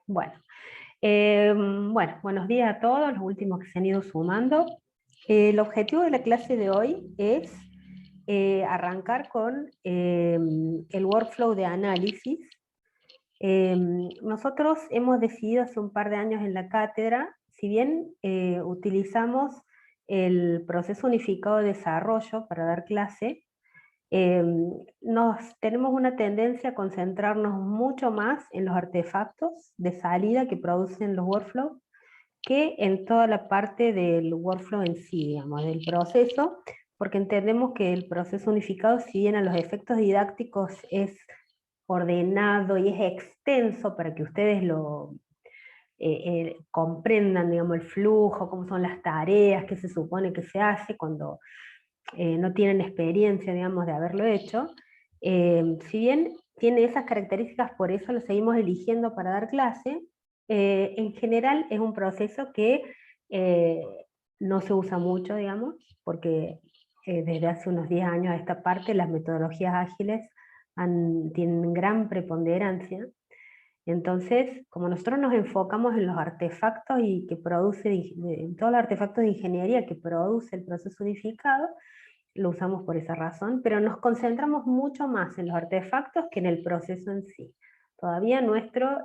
Bueno, buenos días a todos, los últimos que se han ido sumando. El objetivo de la clase de hoy es arrancar con el workflow de análisis. Nosotros hemos decidido hace un par de años en la cátedra, si bien utilizamos el proceso unificado de desarrollo para dar clase, tenemos una tendencia a concentrarnos mucho más en los artefactos de salida que producen los workflows que en toda la parte del workflow en sí, digamos, del proceso, porque entendemos que el proceso unificado, si bien a los efectos didácticos es ordenado y es extenso para que ustedes lo comprendan, digamos, el flujo, cómo son las tareas, qué se supone que se hace cuando no tienen experiencia, digamos, de haberlo hecho. Si bien tiene esas características, por eso lo seguimos eligiendo para dar clase, en general es un proceso que eh, no se usa mucho, digamos, porque desde hace unos 10 años a esta parte las metodologías ágiles tienen gran preponderancia. Entonces, como nosotros nos enfocamos en los artefactos y que produce, en todos los artefactos de ingeniería que produce el proceso unificado, lo usamos por esa razón, pero nos concentramos mucho más en los artefactos que en el proceso en sí. Todavía nuestro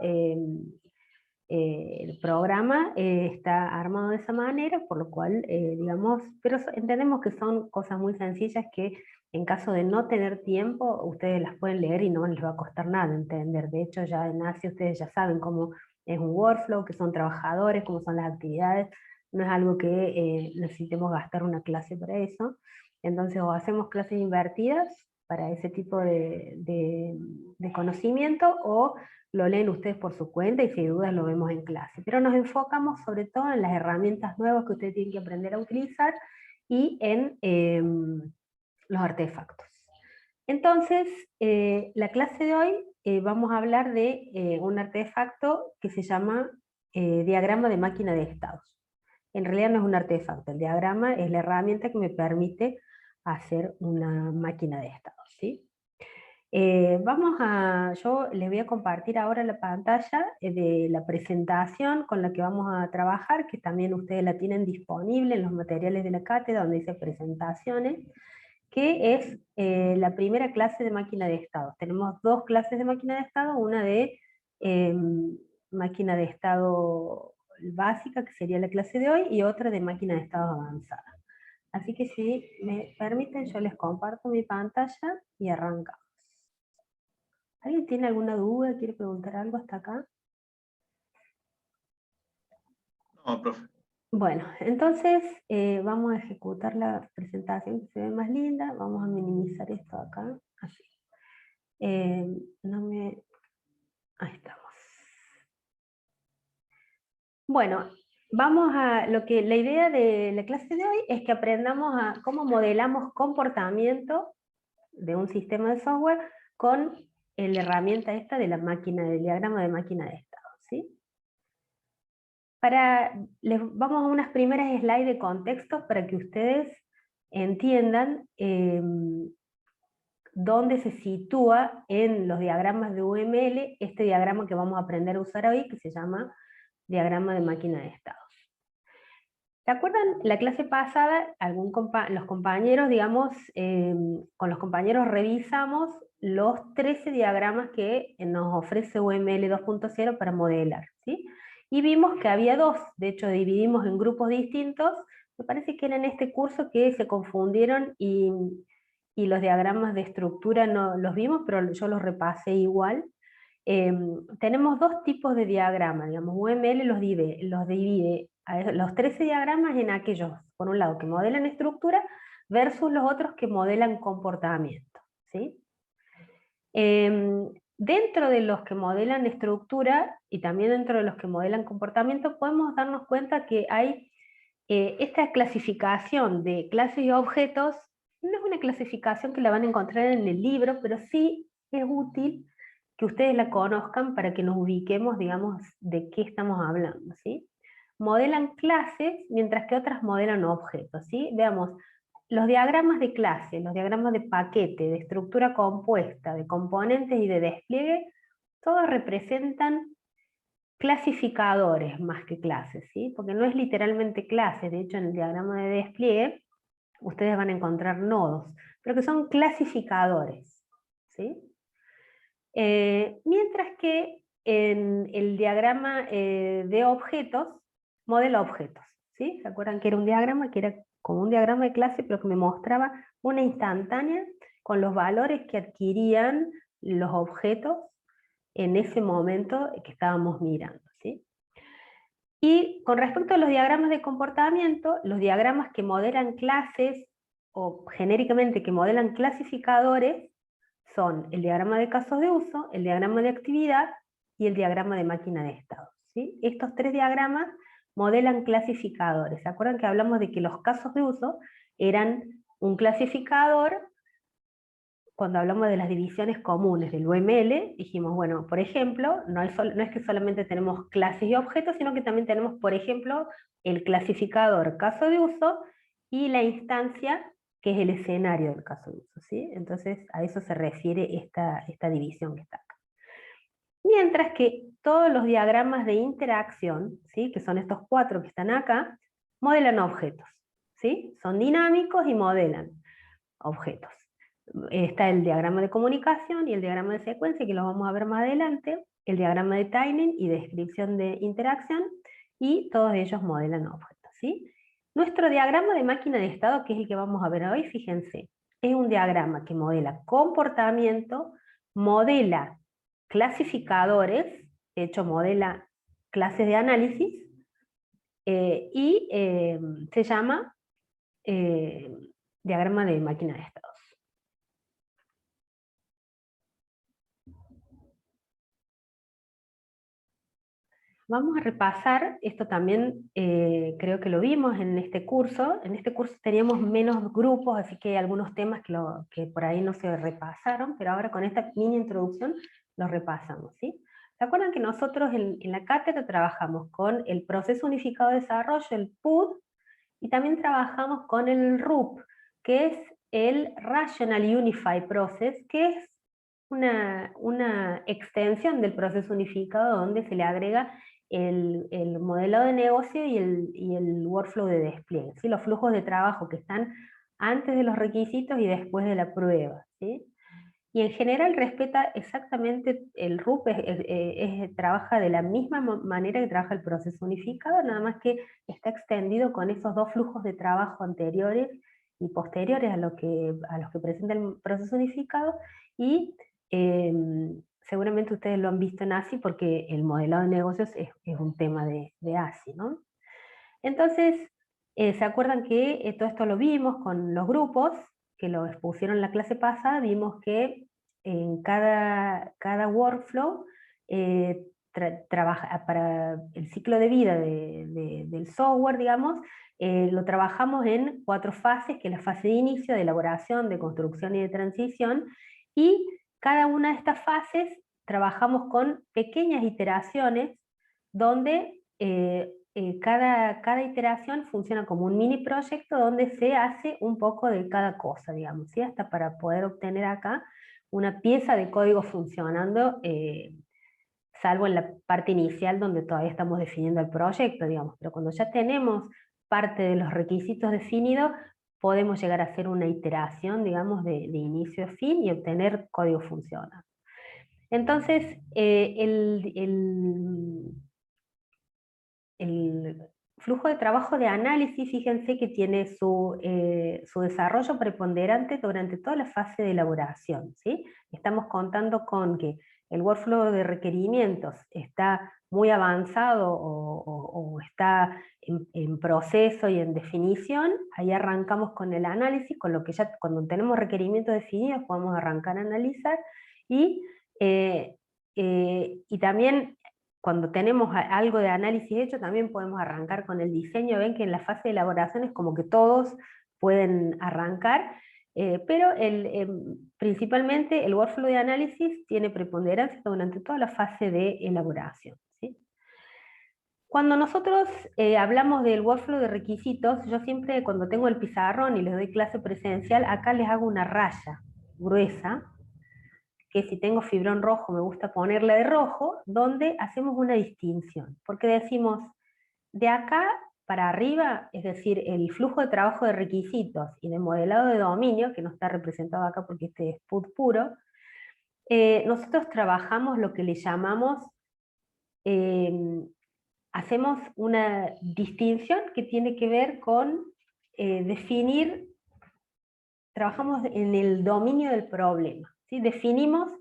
el programa está armado de esa manera, por lo cual, digamos, pero entendemos que son cosas muy sencillas que en caso de no tener tiempo, ustedes las pueden leer y no les va a costar nada entender. De hecho, ya en ASI ustedes ya saben cómo es un workflow, qué son trabajadores, cómo son las actividades. No es algo que necesitemos gastar una clase para eso. Entonces, o hacemos clases invertidas para ese tipo de conocimiento, o lo leen ustedes por su cuenta y sin dudas lo vemos en clase. Pero nos enfocamos sobre todo en las herramientas nuevas que ustedes tienen que aprender a utilizar y en los artefactos. Entonces, la clase de hoy vamos a hablar de un artefacto que se llama diagrama de máquina de estados. En realidad no es un artefacto, el diagrama es la herramienta que me permite hacer una máquina de estados, ¿sí? Yo les voy a compartir ahora la pantalla de la presentación con la que vamos a trabajar, que también ustedes la tienen disponible en los materiales de la cátedra, donde dice presentaciones, que es la primera clase de máquina de estados. Tenemos dos clases de máquina de estado, una de máquina de estado básica, que sería la clase de hoy, y otra de máquina de estado avanzada. Así que si me permiten, yo les comparto mi pantalla y arrancamos. ¿Alguien tiene alguna duda? ¿Quiere preguntar algo hasta acá? No, profe. Bueno, entonces vamos a ejecutar la presentación que se ve más linda. Vamos a minimizar esto acá. Así. No me... Ahí estamos. Bueno, la idea de la clase de hoy es que aprendamos a cómo modelamos comportamiento de un sistema de software con la herramienta esta de la máquina, del diagrama de máquina de estado, ¿sí? Vamos a unas primeras slides de contexto para que ustedes entiendan dónde se sitúa en los diagramas de UML este diagrama que vamos a aprender a usar hoy, que se llama diagrama de máquina de estados. ¿Se acuerdan? La clase pasada, los compañeros, digamos, con los compañeros revisamos los 13 diagramas que nos ofrece UML 2.0 para modelar, ¿sí? Y vimos que había dos, de hecho dividimos en grupos distintos, me parece que era en este curso que se confundieron y los diagramas de estructura no los vimos, pero yo los repasé igual. Tenemos dos tipos de diagramas, digamos, UML los divide a los 13 diagramas en aquellos, por un lado, que modelan estructura, versus los otros que modelan comportamiento, ¿sí? Dentro de los que modelan estructura, y también dentro de los que modelan comportamiento, podemos darnos cuenta que hay esta clasificación de clases y objetos, no es una clasificación que la van a encontrar en el libro, pero sí es útil que ustedes la conozcan para que nos ubiquemos, digamos, de qué estamos hablando, ¿sí? Modelan clases, mientras que otras modelan objetos, ¿sí? Veamos, los diagramas de clase, los diagramas de paquete, de estructura compuesta, de componentes y de despliegue, todos representan clasificadores más que clases, ¿sí? Porque no es literalmente clases, de hecho en el diagrama de despliegue ustedes van a encontrar nodos, pero que son clasificadores, ¿sí? Mientras que en el diagrama de objetos, modela objetos, ¿sí? ¿Se acuerdan que era un diagrama que era como un diagrama de clase, pero que me mostraba una instantánea con los valores que adquirían los objetos en ese momento que estábamos mirando, ¿sí? Y con respecto a los diagramas de comportamiento, los diagramas que modelan clases o genéricamente que modelan clasificadores son el diagrama de casos de uso, el diagrama de actividad y el diagrama de máquina de estado, ¿sí? Estos tres diagramas modelan clasificadores. ¿Se acuerdan que hablamos de que los casos de uso eran un clasificador? Cuando hablamos de las divisiones comunes del UML, dijimos, bueno, por ejemplo, no es que solamente tenemos clases y objetos, sino que también tenemos, por ejemplo, el clasificador caso de uso y la instancia que es el escenario del caso de uso, ¿sí? Entonces a eso se refiere esta división que está acá. Mientras que todos los diagramas de interacción, ¿sí? Que son estos cuatro que están acá, modelan objetos, ¿sí? Son dinámicos y modelan objetos. Está el diagrama de comunicación y el diagrama de secuencia, que los vamos a ver más adelante, el diagrama de timing y descripción de interacción, y todos ellos modelan objetos, ¿sí? Nuestro diagrama de máquina de estado, que es el que vamos a ver hoy, fíjense, es un diagrama que modela comportamiento, modela clasificadores, de hecho modela clases de análisis, y se llama diagrama de máquina de estados. Vamos a repasar, esto también creo que lo vimos en este curso. En este curso teníamos menos grupos, así que hay algunos temas que por ahí no se repasaron, pero ahora con esta mini introducción los repasamos, ¿sí? ¿Se acuerdan que nosotros en la cátedra trabajamos con el proceso unificado de desarrollo, el PUD, y también trabajamos con el RUP, que es el Rational Unified Process, que es una extensión del proceso unificado donde se le agrega el modelado de negocio y el workflow de despliegue, ¿sí? Los flujos de trabajo que están antes de los requisitos y después de la prueba, ¿sí? Y en general respeta exactamente, el RUP trabaja de la misma manera que trabaja el proceso unificado, nada más que está extendido con esos dos flujos de trabajo anteriores y posteriores a los que presenta el proceso unificado, y seguramente ustedes lo han visto en ASI porque el modelado de negocios es un tema de ASI, ¿no? Entonces, ¿se acuerdan que todo esto lo vimos con los grupos, que lo expusieron en la clase pasada? Vimos que en cada workflow trabaja para el ciclo de vida del software, digamos, lo trabajamos en 4 fases, que es la fase de inicio, de elaboración, de construcción y de transición, y cada una de estas fases trabajamos con pequeñas iteraciones donde cada iteración funciona como un mini proyecto donde se hace un poco de cada cosa, digamos, ¿sí? Hasta para poder obtener acá una pieza de código funcionando, salvo en la parte inicial donde todavía estamos definiendo el proyecto, digamos, pero cuando ya tenemos parte de los requisitos definidos, podemos llegar a hacer una iteración, digamos, de inicio a fin y obtener código funcionando. Entonces, el flujo de trabajo de análisis, fíjense que tiene su desarrollo preponderante durante toda la fase de elaboración, ¿sí? Estamos contando con que el workflow de requerimientos está muy avanzado o está en proceso y en definición. Ahí arrancamos con el análisis, con lo que ya cuando tenemos requerimientos definidos podemos arrancar a analizar, y también cuando tenemos algo de análisis hecho, también podemos arrancar con el diseño. Ven que en la fase de elaboración es como que todos pueden arrancar, pero principalmente el workflow de análisis tiene preponderancia durante toda la fase de elaboración, ¿sí? Cuando nosotros hablamos del workflow de requisitos, yo siempre cuando tengo el pizarrón y les doy clase presencial, acá les hago una raya gruesa, que si tengo fibrón rojo me gusta ponerla de rojo, donde hacemos una distinción, porque decimos, de acá para arriba, es decir, el flujo de trabajo de requisitos y de modelado de dominio, que no está representado acá porque este es PUT puro, nosotros trabajamos lo que le llamamos, hacemos una distinción que tiene que ver con definir, trabajamos en el dominio del problema, ¿sí? Definimos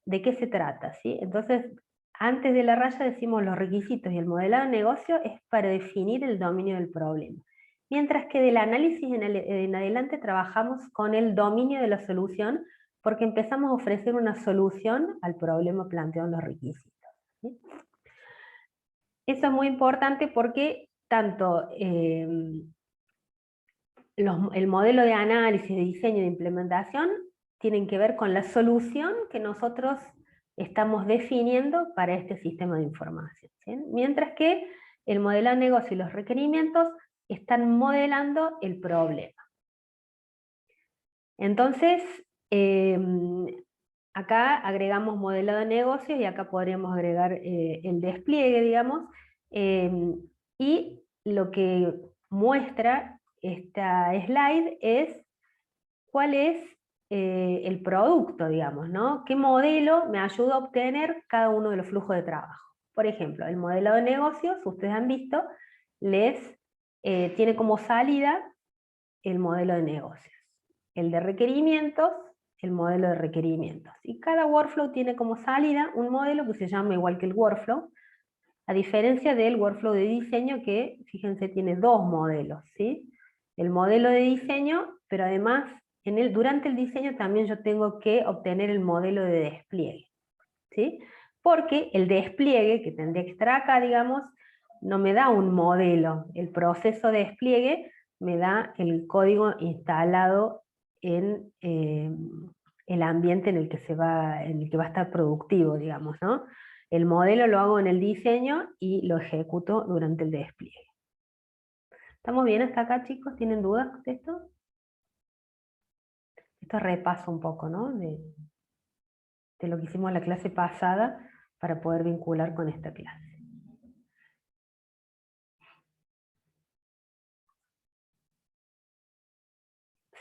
de qué se trata, ¿sí? Entonces, antes de la raya decimos los requisitos y el modelado de negocio es para definir el dominio del problema. Mientras que del análisis en adelante trabajamos con el dominio de la solución, porque empezamos a ofrecer una solución al problema planteado en los requisitos, ¿sí? Eso es muy importante porque tanto el modelo de análisis, de diseño y de implementación tienen que ver con la solución que nosotros estamos definiendo para este sistema de información, ¿sí? Mientras que el modelo de negocio y los requerimientos están modelando el problema. Entonces, acá agregamos modelo de negocio y acá podríamos agregar el despliegue, digamos, y lo que muestra esta slide es cuál es el producto, digamos, ¿no? ¿Qué modelo me ayuda a obtener cada uno de los flujos de trabajo? Por ejemplo, el modelo de negocios, ustedes han visto, tiene como salida el modelo de negocios. El de requerimientos, el modelo de requerimientos. Y cada workflow tiene como salida un modelo que se llama igual que el workflow, a diferencia del workflow de diseño que, fíjense, tiene dos modelos, ¿sí? El modelo de diseño, pero además, durante el diseño también yo tengo que obtener el modelo de despliegue, ¿sí? Porque el despliegue, que tendría que estar acá, digamos, no me da un modelo. El proceso de despliegue me da el código instalado en el ambiente en el que va a estar productivo, digamos, ¿no? El modelo lo hago en el diseño y lo ejecuto durante el despliegue. ¿Estamos bien hasta acá, chicos? ¿Tienen dudas de esto? Esto repaso un poco, ¿no? De lo que hicimos en la clase pasada para poder vincular con esta clase.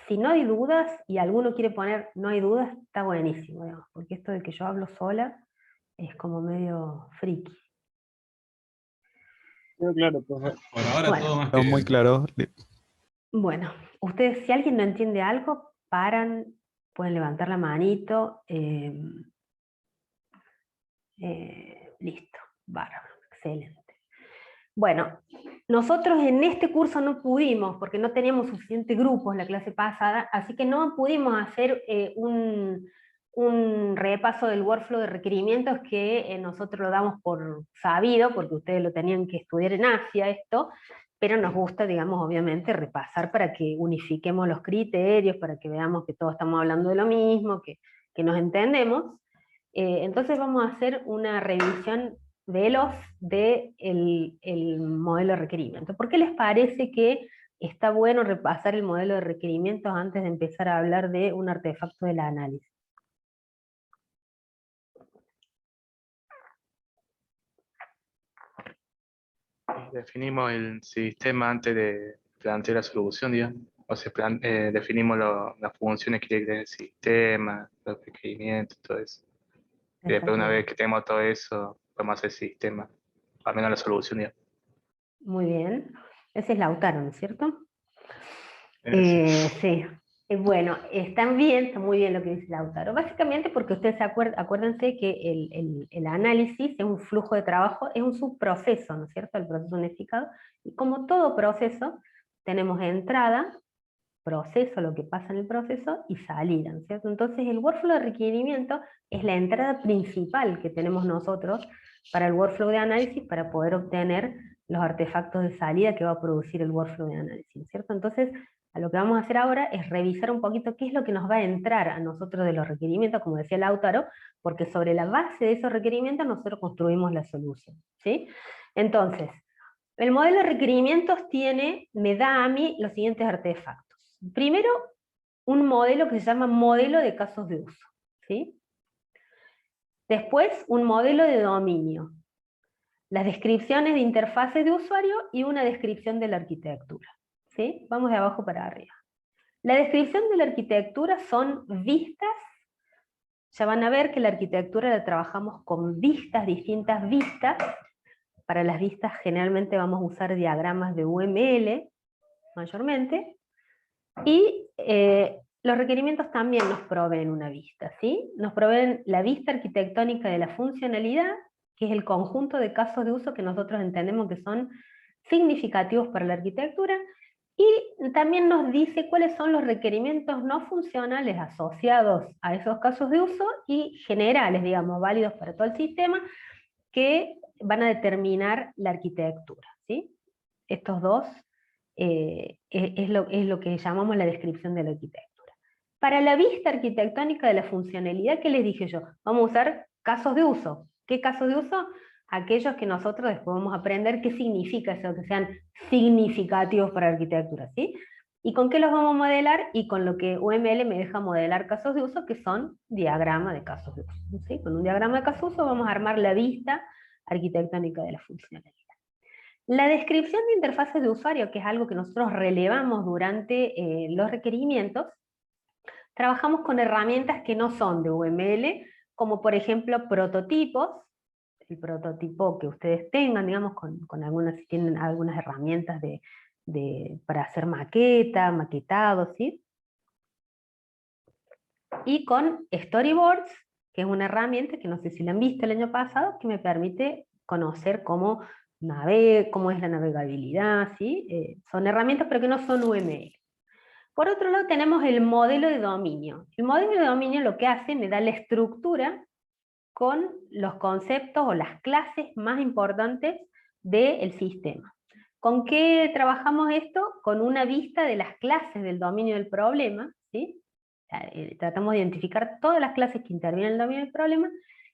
Si no hay dudas y alguno quiere poner no hay dudas, está buenísimo, digamos, porque esto de que yo hablo sola es como medio friki. Claro, profe. Por ahora Bueno, todo más Está que muy claro. bueno, ustedes, si alguien no entiende algo, paran, pueden levantar la manito. Listo, bárbaro, excelente. Bueno, nosotros en este curso no pudimos, porque no teníamos suficientes grupos la clase pasada, así que no pudimos hacer un repaso del workflow de requerimientos que nosotros lo damos por sabido, porque ustedes lo tenían que estudiar en Asia esto, pero nos gusta, digamos, obviamente repasar para que unifiquemos los criterios, para que veamos que todos estamos hablando de lo mismo, que nos entendemos. Entonces vamos a hacer una revisión veloz del modelo de requerimiento. ¿Por qué les parece que está bueno repasar el modelo de requerimientos antes de empezar a hablar de un artefacto del análisis? Definimos el sistema antes de plantear la solución, digamos. O sea, definimos las funciones que tiene que tener el sistema, los requerimientos, todo eso. Y después, una vez que tenemos todo eso, podemos hacer el sistema, al menos la solución, digamos. Muy bien. Ese es Lautaro, ¿no es cierto? Sí. Sí. Bueno, está muy bien lo que dice Lautaro. Básicamente porque ustedes acuérdense que el análisis es un flujo de trabajo, es un subproceso, ¿no es cierto? El proceso unificado. Y como todo proceso, tenemos entrada, proceso, lo que pasa en el proceso, y salida, ¿no es cierto? Entonces el workflow de requerimiento es la entrada principal que tenemos nosotros para el workflow de análisis para poder obtener los artefactos de salida que va a producir el workflow de análisis, ¿no es cierto? Entonces, a lo que vamos a hacer ahora es revisar un poquito qué es lo que nos va a entrar a nosotros de los requerimientos, como decía Lautaro, porque sobre la base de esos requerimientos nosotros construimos la solución, ¿sí? Entonces, el modelo de requerimientos me da a mí los siguientes artefactos. Primero, un modelo que se llama modelo de casos de uso, ¿sí? Después, un modelo de dominio, las descripciones de interfaces de usuario y una descripción de la arquitectura. ¿Sí? Vamos de abajo para arriba. La descripción de la arquitectura son vistas. Ya van a ver que la arquitectura la trabajamos con vistas, distintas vistas. Para las vistas generalmente vamos a usar diagramas de UML, mayormente. Y los requerimientos también nos proveen una vista, ¿sí? Nos proveen la vista arquitectónica de la funcionalidad, que es el conjunto de casos de uso que nosotros entendemos que son significativos para la arquitectura, y también nos dice cuáles son los requerimientos no funcionales asociados a esos casos de uso y generales, digamos, válidos para todo el sistema, que van a determinar la arquitectura, ¿sí? Estos dos es lo que llamamos la descripción de la arquitectura. Para la vista arquitectónica de la funcionalidad, ¿qué les dije yo? Vamos a usar casos de uso. ¿Qué casos de uso? Aquellos que nosotros después vamos a aprender qué significa eso, que sean significativos para la arquitectura, ¿sí? ¿Y con qué los vamos a modelar? Y con lo que UML me deja modelar casos de uso, que son diagramas de casos de uso, ¿sí? Con un diagrama de casos de uso vamos a armar la vista arquitectónica de la funcionalidad. La descripción de interfaces de usuario, que es algo que nosotros relevamos durante los requerimientos, trabajamos con herramientas que no son de UML, como por ejemplo prototipos, el prototipo que ustedes tengan, digamos, con algunas, si tienen algunas herramientas para hacer maquetado, ¿sí? Y con storyboards, que es una herramienta que no sé si la han visto el año pasado, que me permite conocer cómo es la navegabilidad, ¿sí? Son herramientas pero que no son UML. Por otro lado tenemos el modelo de dominio. El modelo de dominio lo que hace, me da la estructura con los conceptos o las clases más importantes del sistema. ¿Con qué trabajamos esto? Con una vista de las clases del dominio del problema, ¿sí? Tratamos de identificar todas las clases que intervienen en el dominio del problema,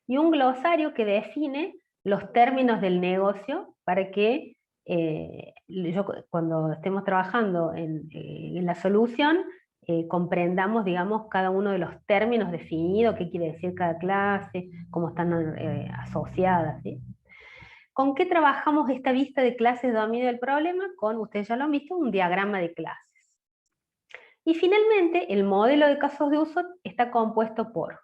y un glosario que define los términos del negocio para que cuando estemos trabajando en la solución, comprendamos, digamos, cada uno de los términos definidos, qué quiere decir cada clase, cómo están asociadas, ¿sí? ¿Con qué trabajamos esta vista de clases de dominio del problema? Con, ustedes ya lo han visto, un diagrama de clases. Y finalmente, el modelo de casos de uso está compuesto por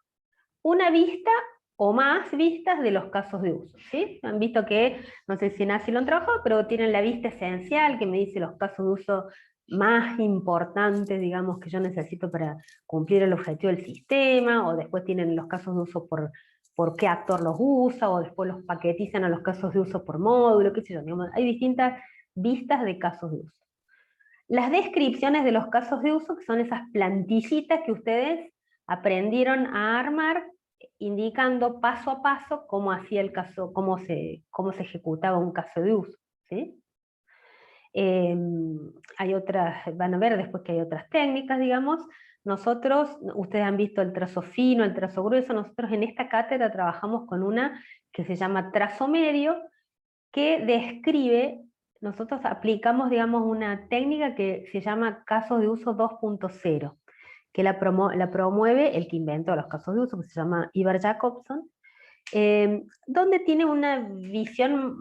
una vista o más vistas de los casos de uso, ¿sí? Han visto que, no sé si en ASI lo han trabajado, pero tienen la vista esencial que me dice los casos de uso más importantes, digamos, que yo necesito para cumplir el objetivo del sistema, o después tienen los casos de uso por qué actor los usa, o después los paquetizan a los casos de uso por módulo, qué sé yo, digamos, hay distintas vistas de casos de uso. Las descripciones de los casos de uso, que son esas plantillitas que ustedes aprendieron a armar, indicando paso a paso cómo hacía el caso, cómo se ejecutaba un caso de uso, ¿sí? Hay otras, van a ver después que hay otras técnicas, digamos. Nosotros, ustedes han visto el trazo fino, el trazo grueso, nosotros en esta cátedra trabajamos con una que se llama trazo medio, que describe, nosotros aplicamos, digamos, una técnica que se llama casos de uso 2.0, que la promueve el que inventó los casos de uso, que se llama Ivar Jacobson, donde tiene una visión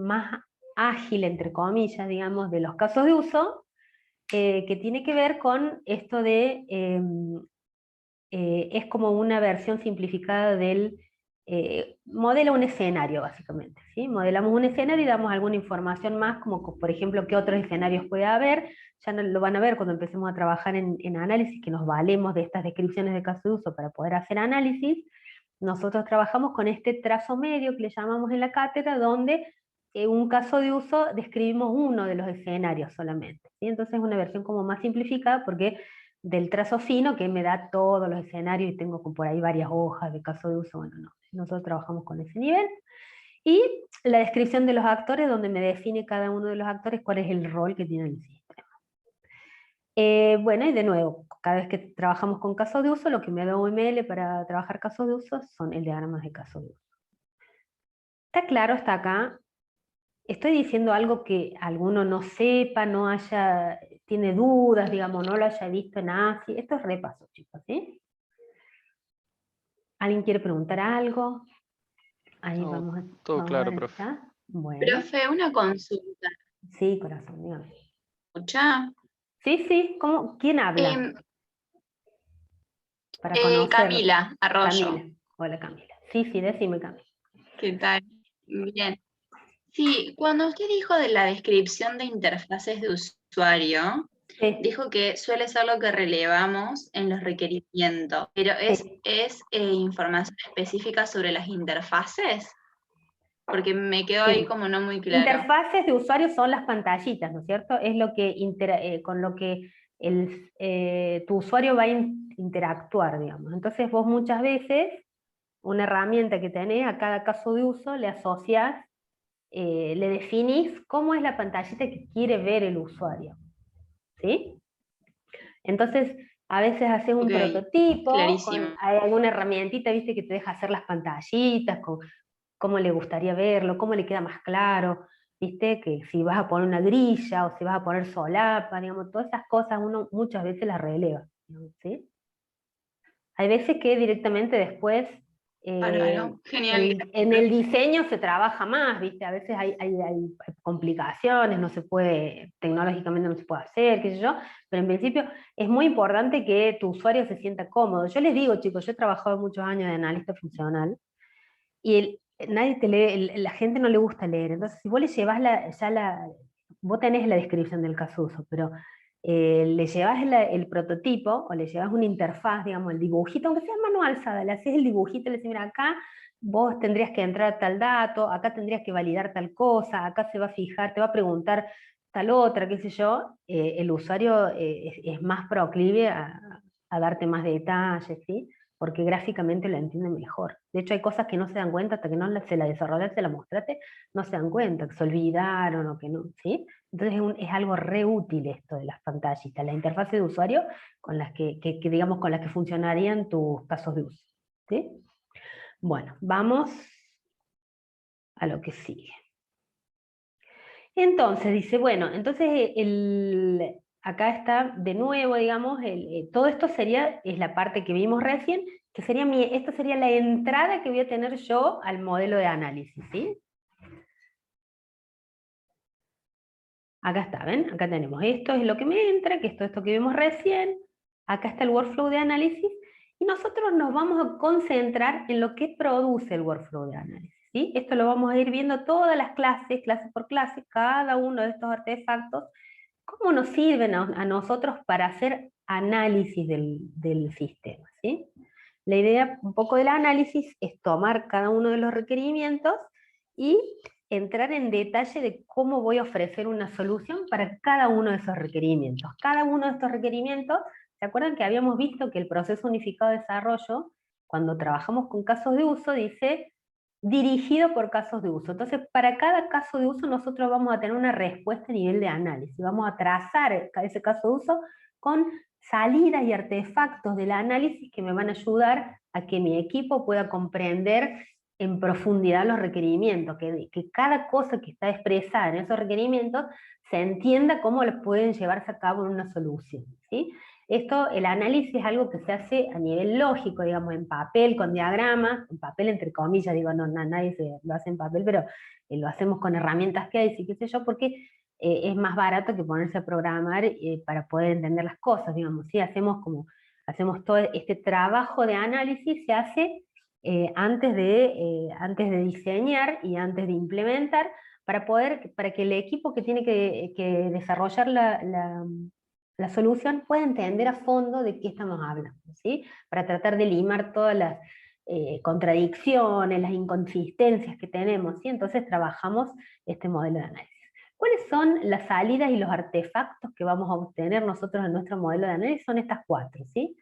más ágil, entre comillas, digamos, de los casos de uso, que tiene que ver con esto de, es como una versión simplificada del, modela un escenario, básicamente, ¿sí? Modelamos un escenario y damos alguna información más, como por ejemplo, qué otros escenarios puede haber. Ya lo van a ver cuando empecemos a trabajar en análisis, que nos valemos de estas descripciones de caso de uso para poder hacer análisis. Nosotros trabajamos con este trazo medio que le llamamos en la cátedra, donde un caso de uso describimos uno de los escenarios solamente, ¿sí? Entonces es una versión como más simplificada, porque del trazo fino que me da todos los escenarios y tengo por ahí varias hojas de caso de uso, bueno, no, nosotros trabajamos con ese nivel. Y la descripción de los actores, donde me define cada uno de los actores cuál es el rol que tiene el sistema. Bueno, y de nuevo, cada vez que trabajamos con casos de uso, lo que me da UML para trabajar casos de uso son el diagrama de casos de uso. ¿Está claro hasta acá? Estoy diciendo algo que alguno no sepa, tiene dudas, digamos, no lo haya visto en ASI. Esto es repaso, chicos, ¿sí? ¿Alguien quiere preguntar algo? Ahí No, vamos todo a ver claro, el profe. chat. Bueno, Profe, una consulta. sí, corazón, dígame. ¿Escucha? Sí, sí, ¿quién habla? Em, Para conocerlo. Camila Arroyo. Camila. Hola, Camila. Sí, sí, decime, Camila. ¿Qué tal? Bien. Sí, cuando usted dijo de la descripción de interfaces de usuario, Sí, dijo que suele ser lo que relevamos en los requerimientos, pero sí. es información específica sobre las interfaces, porque me quedó ahí Sí. como no muy claro. Interfaces de usuario son las pantallitas, ¿no es cierto? Es lo que con lo que tu usuario va a interactuar, digamos. Entonces vos muchas veces, una herramienta que tenés a cada caso de uso, le asociás, le definís cómo es la pantallita que quiere ver el usuario, ¿sí? Entonces, a veces haces un Ok, prototipo, clarísimo. hay alguna herramientita, viste, que te deja hacer las pantallitas, con cómo le gustaría verlo, cómo le queda más claro, viste, que si vas a poner una grilla o si vas a poner solapa, digamos, todas esas cosas uno muchas veces las releva, ¿sí? Hay veces que directamente después Bárbaro, genial. en el diseño se trabaja más, ¿viste? A veces hay complicaciones, no se puede, tecnológicamente no se puede hacer, qué sé yo, pero en principio es muy importante que tu usuario se sienta cómodo. Yo les digo, chicos, yo he trabajado muchos años de analista funcional, y nadie te lee, la gente no le gusta leer, entonces si vos le llevas vos tenés la descripción del caso uso, pero le llevas el prototipo, o le llevas una interfaz, digamos, el dibujito, aunque sea mano alzada, le haces el dibujito, le decís, mira, acá vos tendrías que entrar tal dato, acá tendrías que validar tal cosa, acá se va a fijar, te va a preguntar tal otra, qué sé yo, el usuario es más proclive a darte más detalles, ¿sí? Porque gráficamente lo entiende mejor. De hecho, hay cosas que no se dan cuenta hasta que no se la desarrollaste, se la mostraste, no se dan cuenta, que se olvidaron o que no, ¿sí? Entonces es algo re útil esto de las pantallitas, la interfaz de usuario con las que digamos, con las que funcionarían tus casos de uso, ¿sí? Bueno, vamos a lo que sigue. Entonces, dice, bueno, entonces acá está de nuevo, digamos, todo esto es la parte que vimos recién, que sería esta sería la entrada que voy a tener yo al modelo de análisis, ¿sí? Acá está, ¿ven? Acá tenemos esto es lo que me entra, que esto que vimos recién, acá está el workflow de análisis, y nosotros nos vamos a concentrar en lo que produce el workflow de análisis, ¿sí? Esto lo vamos a ir viendo todas las clases, clase por clase, cada uno de estos artefactos, cómo nos sirven a nosotros para hacer análisis del sistema, ¿sí? La idea un poco del análisis es tomar cada uno de los requerimientos y entrar en detalle de cómo voy a ofrecer una solución para cada uno de esos requerimientos. Cada uno de estos requerimientos, ¿se acuerdan que habíamos visto que el proceso unificado de desarrollo, cuando trabajamos con casos de uso, dice dirigido por casos de uso? Entonces, para cada caso de uso nosotros vamos a tener una respuesta a nivel de análisis. Vamos a trazar ese caso de uso con salidas y artefactos del análisis que me van a ayudar a que mi equipo pueda comprender en profundidad los requerimientos, que cada cosa que está expresada en esos requerimientos se entienda cómo pueden llevarse a cabo en una solución, ¿sí? Esto, el análisis es algo que se hace a nivel lógico, digamos, en papel, con diagramas, en papel entre comillas, digo, no, nadie lo hace en papel, pero lo hacemos con herramientas que hay, sí, qué sé yo, porque es más barato que ponerse a programar para poder entender las cosas, digamos, ¿sí? Hacemos todo este trabajo de análisis, se hace antes de diseñar y antes de implementar, para que el equipo que tiene que desarrollar la solución pueda entender a fondo de qué estamos hablando, ¿sí? Para tratar de limar todas las contradicciones, las inconsistencias que tenemos, ¿sí? Entonces trabajamos este modelo de análisis. ¿Cuáles son las salidas y los artefactos que vamos a obtener nosotros en nuestro modelo de análisis? Son estas cuatro, ¿sí?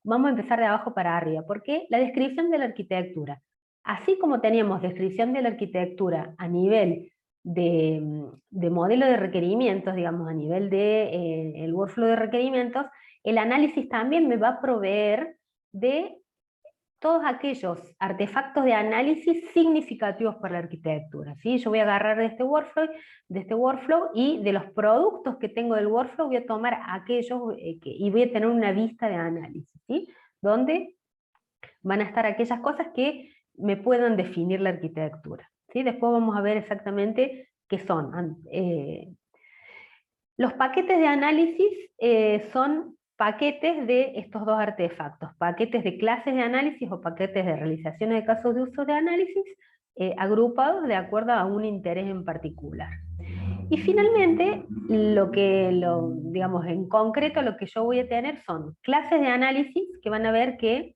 Vamos a empezar de abajo para arriba, porque la descripción de la arquitectura, así como teníamos descripción de la arquitectura a nivel de modelo de requerimientos, digamos, a nivel de el workflow de requerimientos, el análisis también me va a proveer de todos aquellos artefactos de análisis significativos para la arquitectura, ¿sí? Yo voy a agarrar de este workflow y de los productos que tengo del workflow voy a tomar aquellos y voy a tener una vista de análisis, ¿sí? Donde van a estar aquellas cosas que me puedan definir la arquitectura, ¿sí? Después vamos a ver exactamente qué son. Los paquetes de análisis son paquetes de estos dos artefactos, paquetes de clases de análisis o paquetes de realizaciones de casos de uso de análisis, agrupados de acuerdo a un interés en particular. Y finalmente, digamos, en concreto lo que yo voy a tener son clases de análisis que van a ver que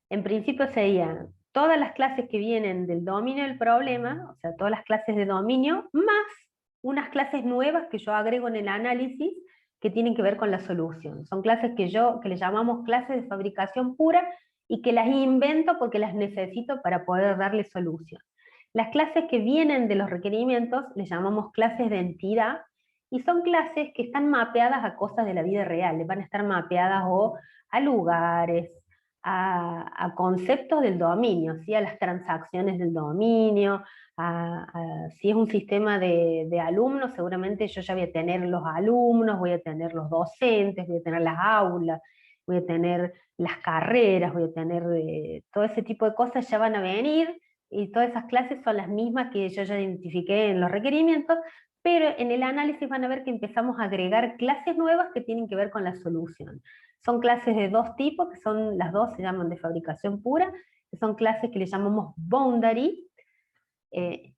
en principio serían todas las clases que vienen del dominio del problema, o sea, todas las clases de dominio, más unas clases nuevas que yo agrego en el análisis que tienen que ver con la solución. Son clases que le llamamos clases de fabricación pura y que las invento porque las necesito para poder darle solución. Las clases que vienen de los requerimientos les llamamos clases de entidad, y son clases que están mapeadas a cosas de la vida real, van a estar mapeadas o a lugares, a conceptos del dominio, ¿sí? A las transacciones del dominio, si es un sistema de alumnos, seguramente yo ya voy a tener los alumnos, voy a tener los docentes, voy a tener las aulas, voy a tener las carreras, voy a tener todo ese tipo de cosas ya van a venir, y todas esas clases son las mismas que yo ya identifiqué en los requerimientos, pero en el análisis van a ver que empezamos a agregar clases nuevas que tienen que ver con la solución. Son clases de dos tipos, que son las dos, se llaman de fabricación pura, que son clases que le llamamos boundary.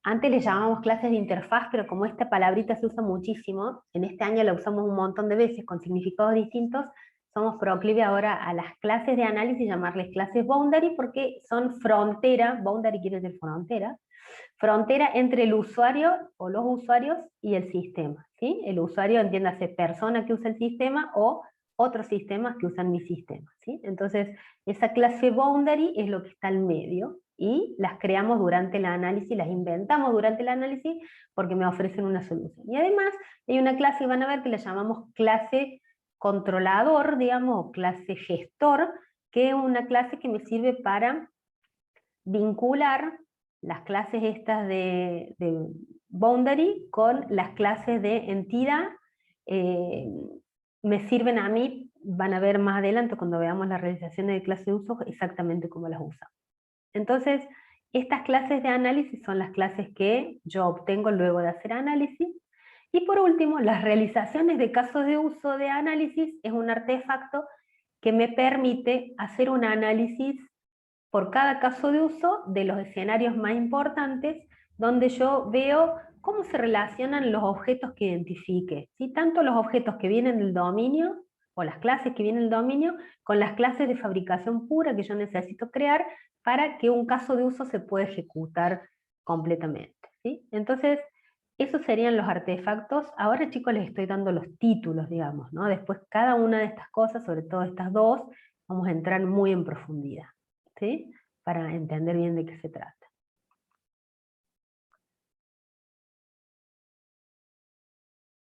Antes le llamábamos clases de interfaz, pero como esta palabrita se usa muchísimo, en este año la usamos un montón de veces con significados distintos, somos proclive ahora a las clases de análisis llamarles clases boundary, porque son frontera, boundary quiere decir frontera entre el usuario o los usuarios y el sistema, ¿sí? El usuario, entiéndase, persona que usa el sistema o otros sistemas que usan mi sistema, ¿sí? Entonces, esa clase boundary es lo que está al medio, y las creamos durante el análisis, las inventamos durante el análisis porque me ofrecen una solución. Y además hay una clase que van a ver que la llamamos clase controlador, digamos, o clase gestor, que es una clase que me sirve para vincular las clases estas de boundary con las clases de entidad. Me sirven a mí, van a ver más adelante cuando veamos las realizaciones de clases de uso exactamente cómo las usamos. Entonces, estas clases de análisis son las clases que yo obtengo luego de hacer análisis. Y por último, las realizaciones de casos de uso de análisis es un artefacto que me permite hacer un análisis por cada caso de uso de los escenarios más importantes, donde yo veo cómo se relacionan los objetos que identifique, ¿sí? Tanto los objetos que vienen del dominio, o las clases que vienen del dominio, con las clases de fabricación pura que yo necesito crear para que un caso de uso se pueda ejecutar completamente, ¿sí? Entonces, esos serían los artefactos. Ahora, chicos, les estoy dando los títulos, digamos, ¿no? Después, cada una de estas cosas, sobre todo estas dos, vamos a entrar muy en profundidad, ¿sí? Para entender bien de qué se trata.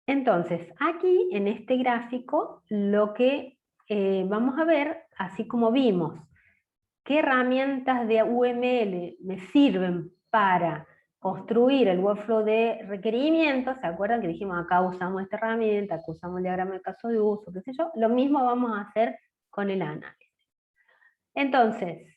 Entonces, aquí en este gráfico, lo que vamos a ver, así como vimos, qué herramientas de UML me sirven para construir el workflow de requerimientos. ¿Se acuerdan que dijimos acá usamos esta herramienta, acá usamos el diagrama de caso de uso, qué sé yo? Lo mismo vamos a hacer con el análisis. Entonces,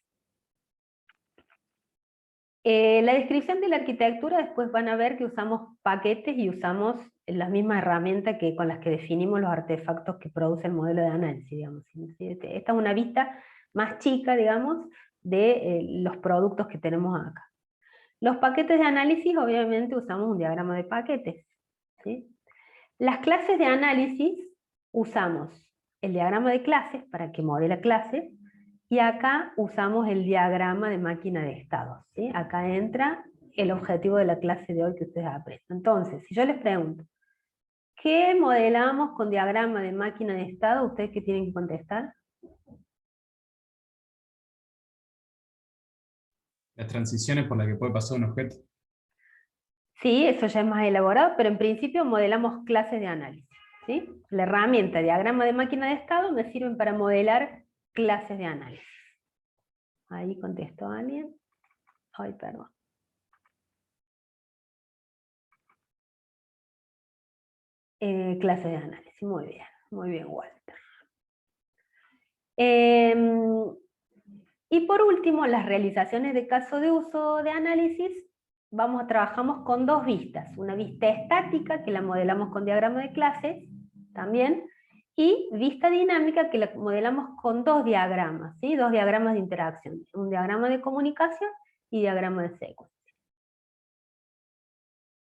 la descripción de la arquitectura, después van a ver que usamos paquetes y usamos las mismas herramientas con las que definimos los artefactos que produce el modelo de análisis, digamos. Esta es una vista más chica, digamos, de los productos que tenemos acá. Los paquetes de análisis, obviamente, usamos un diagrama de paquetes, ¿sí? Las clases de análisis, usamos el diagrama de clases para que modela clases, y acá usamos el diagrama de máquina de estados, ¿sí? Acá entra el objetivo de la clase de hoy que ustedes aprenden. Entonces, si yo les pregunto, ¿qué modelamos con diagrama de máquina de estado? ¿Ustedes qué tienen que contestar? Las transiciones por las que puede pasar un objeto. Sí, eso ya es más elaborado, pero en principio modelamos clases de análisis, ¿sí? La herramienta diagrama de máquina de estado me sirven para modelar clases de análisis. Ahí contestó alguien. Ay, perdón. Clase de análisis, muy bien, Walter. Y por último, las realizaciones de caso de uso de análisis, trabajamos con dos vistas. Una vista estática, que la modelamos con diagrama de clases, también, y vista dinámica, que la modelamos con dos diagramas, ¿sí? Dos diagramas de interacción. Un diagrama de comunicación y diagrama de secuencia.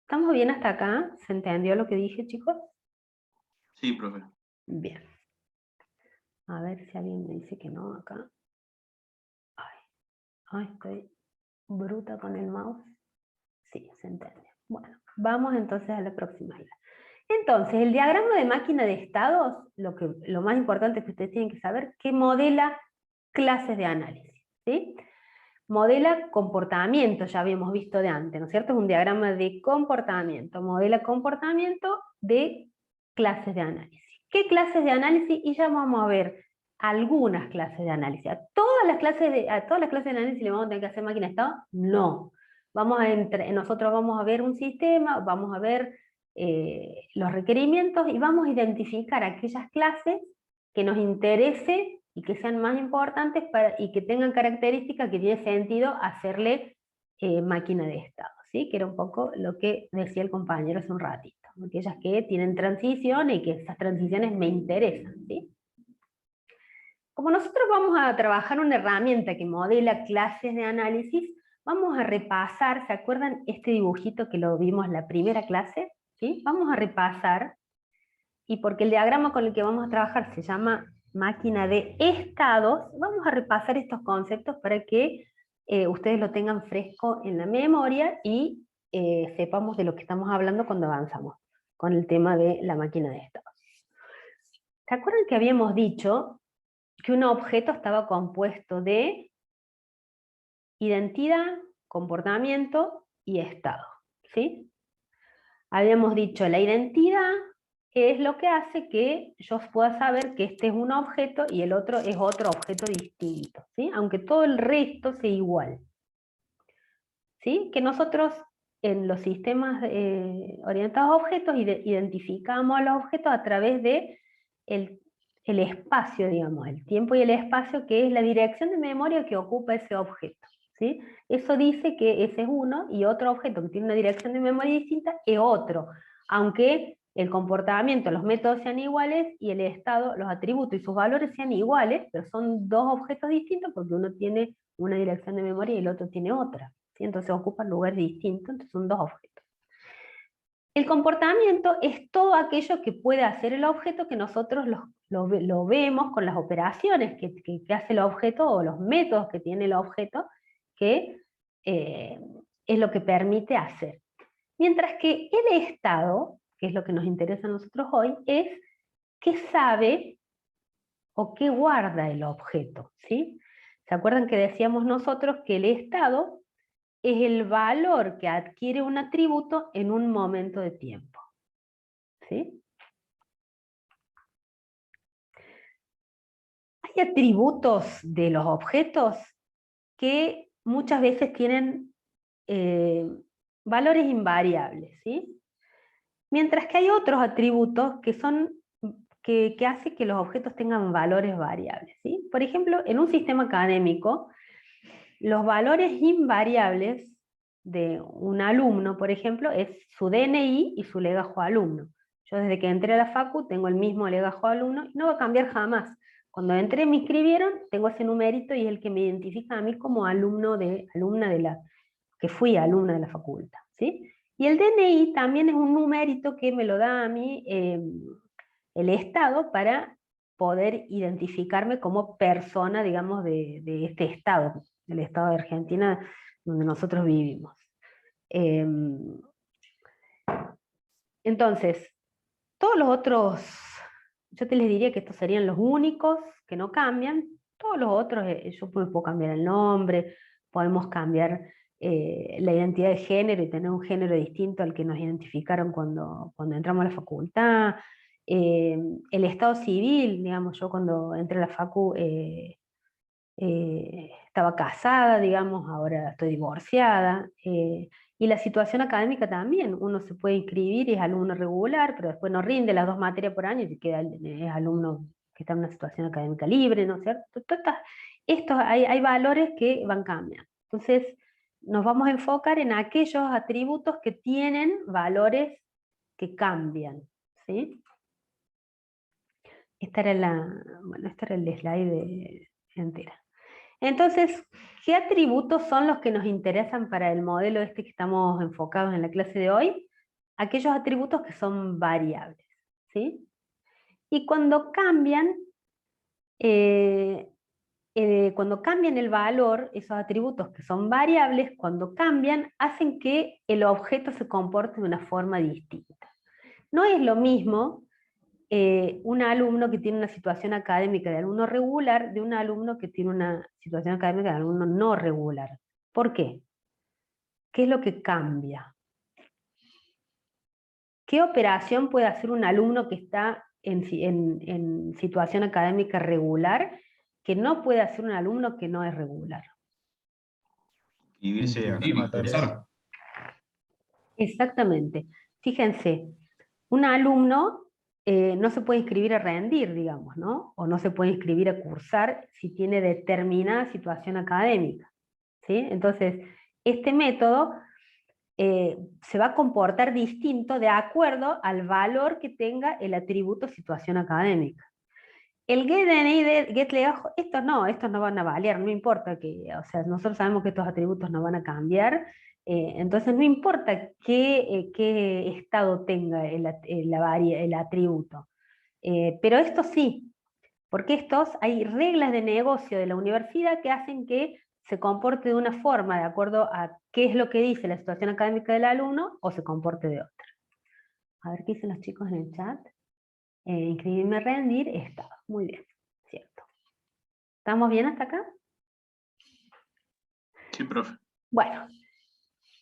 ¿Estamos bien hasta acá? ¿Se entendió lo que dije, chicos? Sí, profe. Bien. A ver si alguien me dice que no acá. Ay, estoy bruta con el mouse. Sí, se entiende. Bueno, vamos entonces a la próxima idea. Entonces, el diagrama de máquina de estados, lo más importante que ustedes tienen que saber, que modela clases de análisis, ¿sí? Modela comportamiento, ya habíamos visto de antes, ¿no es cierto? Es un diagrama de comportamiento, modela comportamiento de clases de análisis. ¿Qué clases de análisis? Y ya vamos a ver algunas clases de análisis. ¿A todas las clases de análisis le vamos a tener que hacer máquina de estado? No. Nosotros vamos a ver un sistema, vamos a ver los requerimientos y vamos a identificar aquellas clases que nos interese y que sean más importantes y que tengan características que tiene sentido hacerle máquina de estado, ¿sí? Que era un poco lo que decía el compañero hace un ratito, aquellas que tienen transición y que esas transiciones me interesan, ¿sí? Como nosotros vamos a trabajar una herramienta que modela clases de análisis, vamos a repasar, ¿se acuerdan este dibujito que lo vimos en la primera clase? ¿Sí? Vamos a repasar, y porque el diagrama con el que vamos a trabajar se llama máquina de estados, vamos a repasar estos conceptos para que ustedes lo tengan fresco en la memoria y sepamos de lo que estamos hablando cuando avanzamos con el tema de la máquina de estados. ¿Se acuerdan que habíamos dicho que un objeto estaba compuesto de identidad, comportamiento y estado? ¿Sí? Habíamos dicho la identidad es lo que hace que yo pueda saber que este es un objeto y el otro es otro objeto distinto, ¿sí? Aunque todo el resto sea igual. ¿Sí? Que nosotros en los sistemas orientados a objetos identificamos a los objetos a través de el espacio, digamos, el tiempo y el espacio, que es la dirección de memoria que ocupa ese objeto, ¿sí? Eso dice que ese es uno, y otro objeto que tiene una dirección de memoria distinta es otro, aunque el comportamiento, los métodos sean iguales, y el estado, los atributos y sus valores sean iguales, pero son dos objetos distintos porque uno tiene una dirección de memoria y el otro tiene otra, ¿sí? Entonces ocupan lugares distintos, entonces son dos objetos. El comportamiento es todo aquello que puede hacer el objeto que nosotros lo vemos con las operaciones que hace el objeto, o los métodos que tiene el objeto, que es lo que permite hacer. Mientras que el estado, que es lo que nos interesa a nosotros hoy, es qué sabe o qué guarda el objeto, ¿sí? ¿Se acuerdan que decíamos nosotros que el estado es el valor que adquiere un atributo en un momento de tiempo? ¿Sí? Hay atributos de los objetos que muchas veces tienen valores invariables, ¿sí? Mientras que hay otros atributos que hacen que los objetos tengan valores variables, ¿sí? Por ejemplo, en un sistema académico, los valores invariables de un alumno, por ejemplo, es su DNI y su legajo alumno. Yo desde que entré a la facu tengo el mismo legajo alumno y no va a cambiar jamás. Cuando entré me inscribieron, tengo ese numerito y es el que me identifica a mí como que fui alumna de la facultad, ¿sí? Y el DNI también es un numerito que me lo da a mí el Estado para poder identificarme como persona, digamos, de este Estado, del Estado de Argentina, donde nosotros vivimos. Entonces, todos los otros, yo les diría que estos serían los únicos que no cambian. Todos los otros, yo puedo cambiar el nombre, podemos cambiar la identidad de género y tener un género distinto al que nos identificaron cuando entramos a la facultad. El estado civil, digamos, yo cuando entré a la facu estaba casada, digamos, ahora estoy divorciada. Y la situación académica también, uno se puede inscribir y es alumno regular, pero después no rinde las 2 materias por año y es alumno que están en una situación académica libre, ¿no es cierto? Hay valores que van cambiando. Entonces, nos vamos a enfocar en aquellos atributos que tienen valores que cambian, ¿sí? Este era el slide entera. Entonces, ¿qué atributos son los que nos interesan para el modelo este que estamos enfocados en la clase de hoy? Aquellos atributos que son variables, ¿sí? Y cuando cambian el valor, esos atributos que son variables, cuando cambian, hacen que el objeto se comporte de una forma distinta. No es lo mismo un alumno que tiene una situación académica de alumno regular de un alumno que tiene una situación académica de alumno no regular. ¿Por qué? ¿Qué es lo que cambia? ¿Qué operación puede hacer un alumno que está en situación académica regular que no puede hacer un alumno que no es regular? Inscribirse a Inscribir y materias. cursar. Exactamente. Fíjense, un alumno no se puede inscribir a rendir, digamos, ¿no? O no se puede inscribir a cursar si tiene determinada situación académica, ¿sí? Entonces, este método se va a comportar distinto de acuerdo al valor que tenga el atributo situación académica. El GetDNI de GetLegajo, estos no van a valer, no importa o sea, nosotros sabemos que estos atributos no van a cambiar, entonces no importa qué estado tenga el atributo. Pero estos sí, porque hay reglas de negocio de la universidad que hacen que se comporte de una forma de acuerdo a qué es lo que dice la situación académica del alumno o se comporte de otra. A ver qué dicen los chicos en el chat. Inscribirme, rendir, estado. Muy bien, cierto. ¿Estamos bien hasta acá? Sí, profe. Bueno,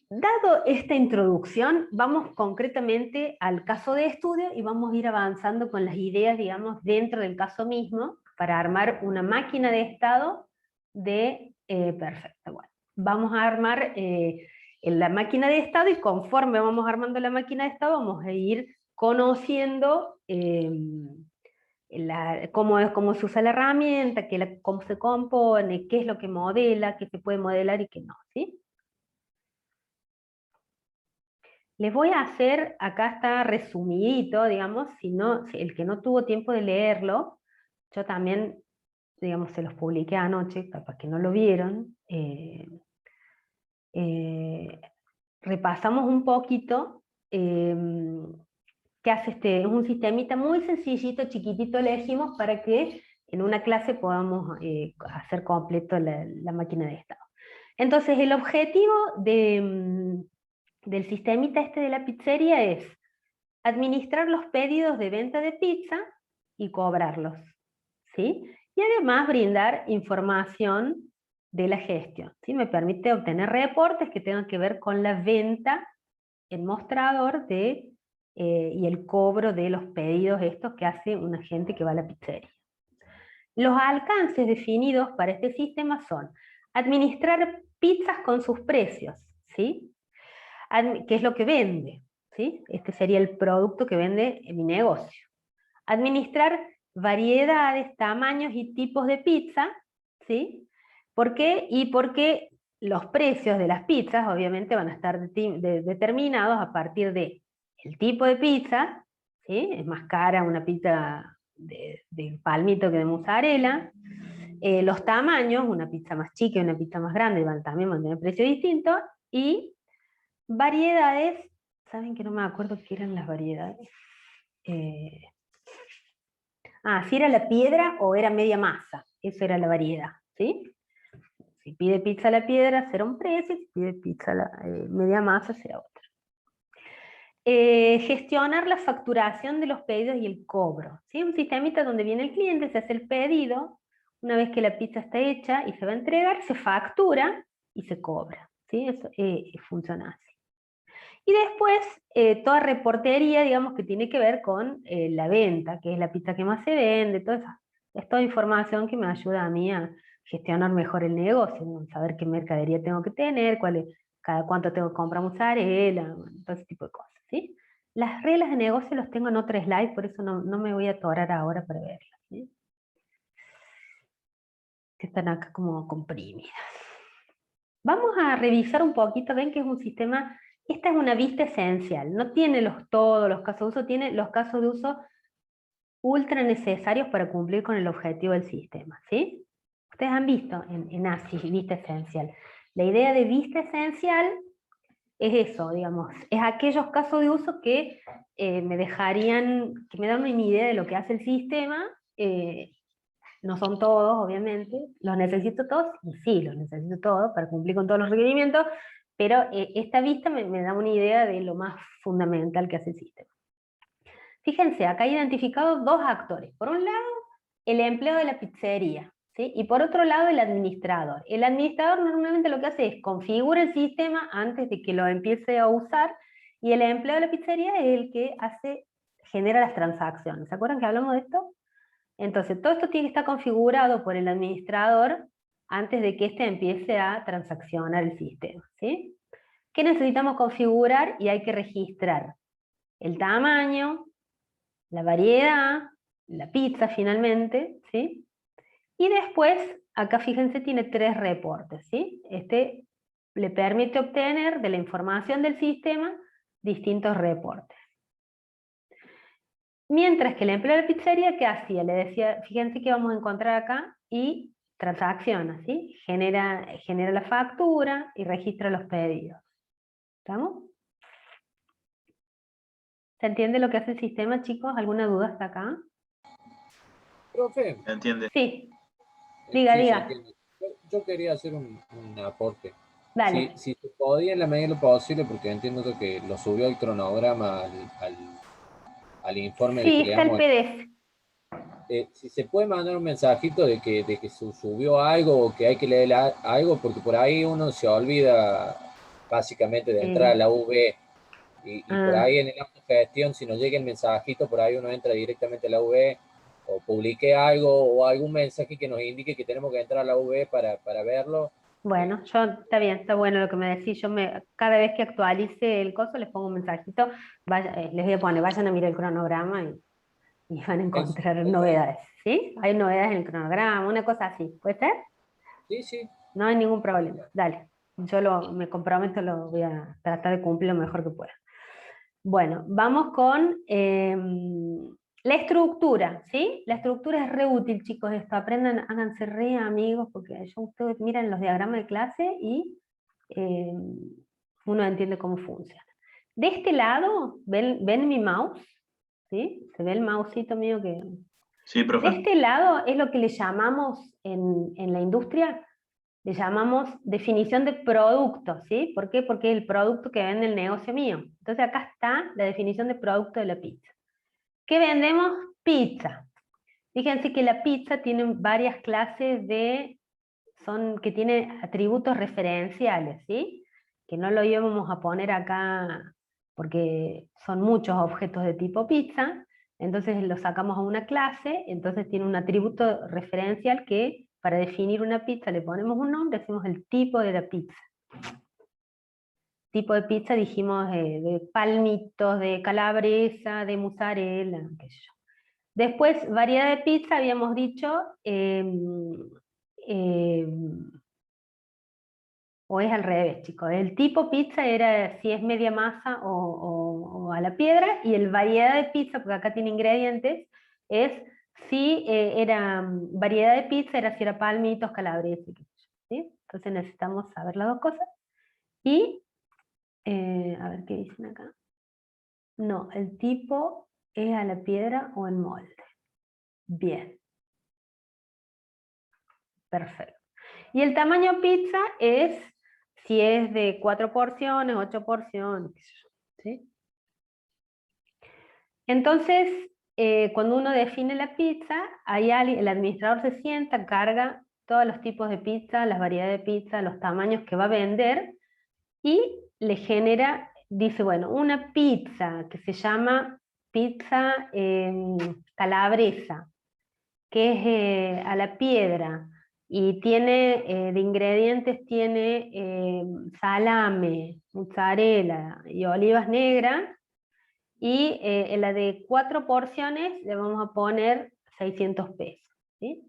dado esta introducción, vamos concretamente al caso de estudio y vamos a ir avanzando con las ideas, digamos, dentro del caso mismo, para armar una máquina de estado perfecto. Bueno, vamos a armar la máquina de estado y conforme vamos armando la máquina de estado vamos a ir conociendo cómo se usa la herramienta, cómo se compone, qué es lo que modela, qué se puede modelar y qué no, ¿sí? Les voy a hacer, acá está resumidito, digamos, si el que no tuvo tiempo de leerlo, yo también, digamos, se los publiqué anoche, capaz que no lo vieron, repasamos un poquito qué hace es un sistemita muy sencillito, chiquitito, le dijimos, para que en una clase podamos hacer completo la máquina de estado. Entonces, el objetivo del sistemita de la pizzería es administrar los pedidos de venta de pizza y cobrarlos, ¿sí? Y además brindar información de la gestión, ¿sí? Me permite obtener reportes que tengan que ver con la venta, el mostrador y el cobro de los pedidos estos que hace una gente que va a la pizzería. Los alcances definidos para este sistema son administrar pizzas con sus precios, ¿sí? ¿Qué es lo que vende? ¿Sí? Este sería el producto que vende en mi negocio. Administrar variedades, tamaños y tipos de pizza, ¿sí? ¿Por qué? Y porque los precios de las pizzas obviamente van a estar determinados a partir de el tipo de pizza, ¿sí? Es más cara una pizza de palmito que de mozzarella. Los tamaños, una pizza más chica y una pizza más grande también van a tener precio distinto, y variedades, ¿saben que no me acuerdo qué eran las variedades? Si era la piedra o era media masa, eso era la variedad, ¿sí? Si pide pizza a la piedra será un precio, si pide pizza a la media masa será otro. Gestionar la facturación de los pedidos y el cobro, ¿sí? Un sistemita donde viene el cliente, se hace el pedido, una vez que la pizza está hecha y se va a entregar, se factura y se cobra, ¿sí? Eso funciona así. Y después, toda reportería, digamos, que tiene que ver con la venta, que es la pizza que más se vende, todo eso. Es toda información que me ayuda a mí a gestionar mejor el negocio, ¿no? Saber qué mercadería tengo que tener, cada cuánto tengo que comprar mozzarella, todo ese tipo de cosas, ¿sí? Las reglas de negocio los tengo en otra slide, por eso no me voy a atorar ahora para verlas, ¿sí? que están acá como comprimidas. Vamos a revisar un poquito, ven que es un sistema, esta es una vista esencial, no tiene todos los casos de uso, tiene los casos de uso ultra necesarios para cumplir con el objetivo del sistema, ¿sí? Ustedes han visto en ASIS, vista esencial. La idea de vista esencial es eso, digamos, es aquellos casos de uso que me dan una idea de lo que hace el sistema, no son todos, obviamente, los necesito todos, y sí, los necesito todos para cumplir con todos los requerimientos, pero esta vista me da una idea de lo más fundamental que hace el sistema. Fíjense, acá he identificado dos actores. Por un lado, el empleado de la pizzería, ¿sí? Y por otro lado, el administrador. El administrador normalmente lo que hace es configura el sistema antes de que lo empiece a usar, y el empleado de la pizzería es el que genera las transacciones. ¿Se acuerdan que hablamos de esto? Entonces, todo esto tiene que estar configurado por el administrador antes de que éste empiece a transaccionar el sistema, ¿sí? ¿Qué necesitamos configurar? Y hay que registrar el tamaño, la variedad, la pizza finalmente, ¿sí? Y después, acá fíjense, tiene 3 reportes, ¿sí? Este le permite obtener de la información del sistema distintos reportes. Mientras que el empleado de la pizzería, ¿qué hacía? Le decía, fíjense que vamos a encontrar acá, y transacciona, ¿sí? Genera la factura y registra los pedidos. ¿Estamos? ¿Se entiende lo que hace el sistema, chicos? ¿Alguna duda hasta acá? Profe, ¿Se entiende? Sí, diga, sí, se diga. entiende. Yo quería hacer un aporte. Dale. Si se podía en la medida de lo posible, porque entiendo que lo subió el cronograma al informe de Sí, que está el leamos. PDF. Si se puede mandar un mensajito de que se subió algo o que hay que leer algo, porque por ahí uno se olvida básicamente de entrar a la UV y por ahí en el autogestión, si nos llega el mensajito, por ahí uno entra directamente a la UV o publique algo o algún mensaje que nos indique que tenemos que entrar a la UV para verlo. Bueno, está bien, está bueno lo que me decís. Cada vez que actualice el coso les pongo un mensajito, les voy a poner, vayan a mirar el cronograma y van a encontrar novedades, ¿sí? Hay novedades en el cronograma, una cosa así, ¿puede ser? Sí, sí. No hay ningún problema, dale. Me comprometo, lo voy a tratar de cumplir lo mejor que pueda. Bueno, vamos con la estructura, ¿sí? La estructura es re útil, chicos, esto. Aprendan, háganse re amigos, porque ustedes miran los diagramas de clase y uno entiende cómo funciona. De este lado, ¿ven mi mouse? ¿Sí? ¿Se ve el mousecito mío que...? Sí, De profe. este lado es lo que le llamamos en la industria, le llamamos definición de producto, ¿sí? ¿Por qué? Porque es el producto que vende el negocio mío. Entonces acá está la definición de producto de la pizza. ¿Qué vendemos? Pizza. Fíjense que la pizza tiene varias clases que tiene atributos referenciales, ¿sí? Que no lo íbamos a poner acá porque son muchos objetos de tipo pizza, entonces lo sacamos a una clase, entonces tiene un atributo referencial que para definir una pizza le ponemos un nombre, decimos el tipo de la pizza. Tipo de pizza dijimos de palmitos, de calabresa, de mozzarella, qué sé yo. Después, variedad de pizza, habíamos dicho, o es al revés, chicos. El tipo pizza era si es media masa o a la piedra, y el variedad de pizza, porque acá tiene ingredientes, es si variedad de pizza era si era palmitos, calabresa, ¿sí? Entonces necesitamos saber las dos cosas. Y, a ver qué dicen acá. No, el tipo es a la piedra o en molde. Bien. Perfecto. Y el tamaño pizza es si es de 4 porciones, 8 porciones, ¿sí? Entonces, cuando uno define la pizza, el administrador se sienta, carga todos los tipos de pizza, las variedades de pizza, los tamaños que va a vender, y le genera, dice, bueno, una pizza que se llama pizza calabresa, que es a la piedra, y tiene de ingredientes, tiene salame, mozzarella y olivas negras, y en la de 4 porciones le vamos a poner 600 pesos, ¿sí?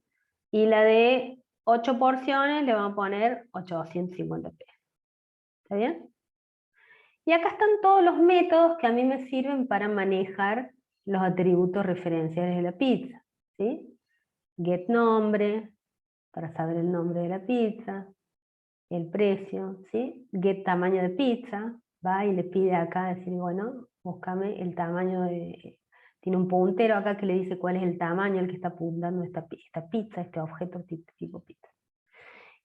Y la de 8 porciones, le vamos a poner 850 pesos. ¿Está bien? Y acá están todos los métodos que a mí me sirven para manejar los atributos referenciales de la pizza. ¿Sí? Get nombre, para saber el nombre de la pizza, el precio, ¿sí? Get tamaño de pizza, va y le pide acá, decir, bueno, búscame el tamaño de... Tiene un puntero acá que le dice cuál es el tamaño al que está apuntando esta pizza, este objeto tipo pizza.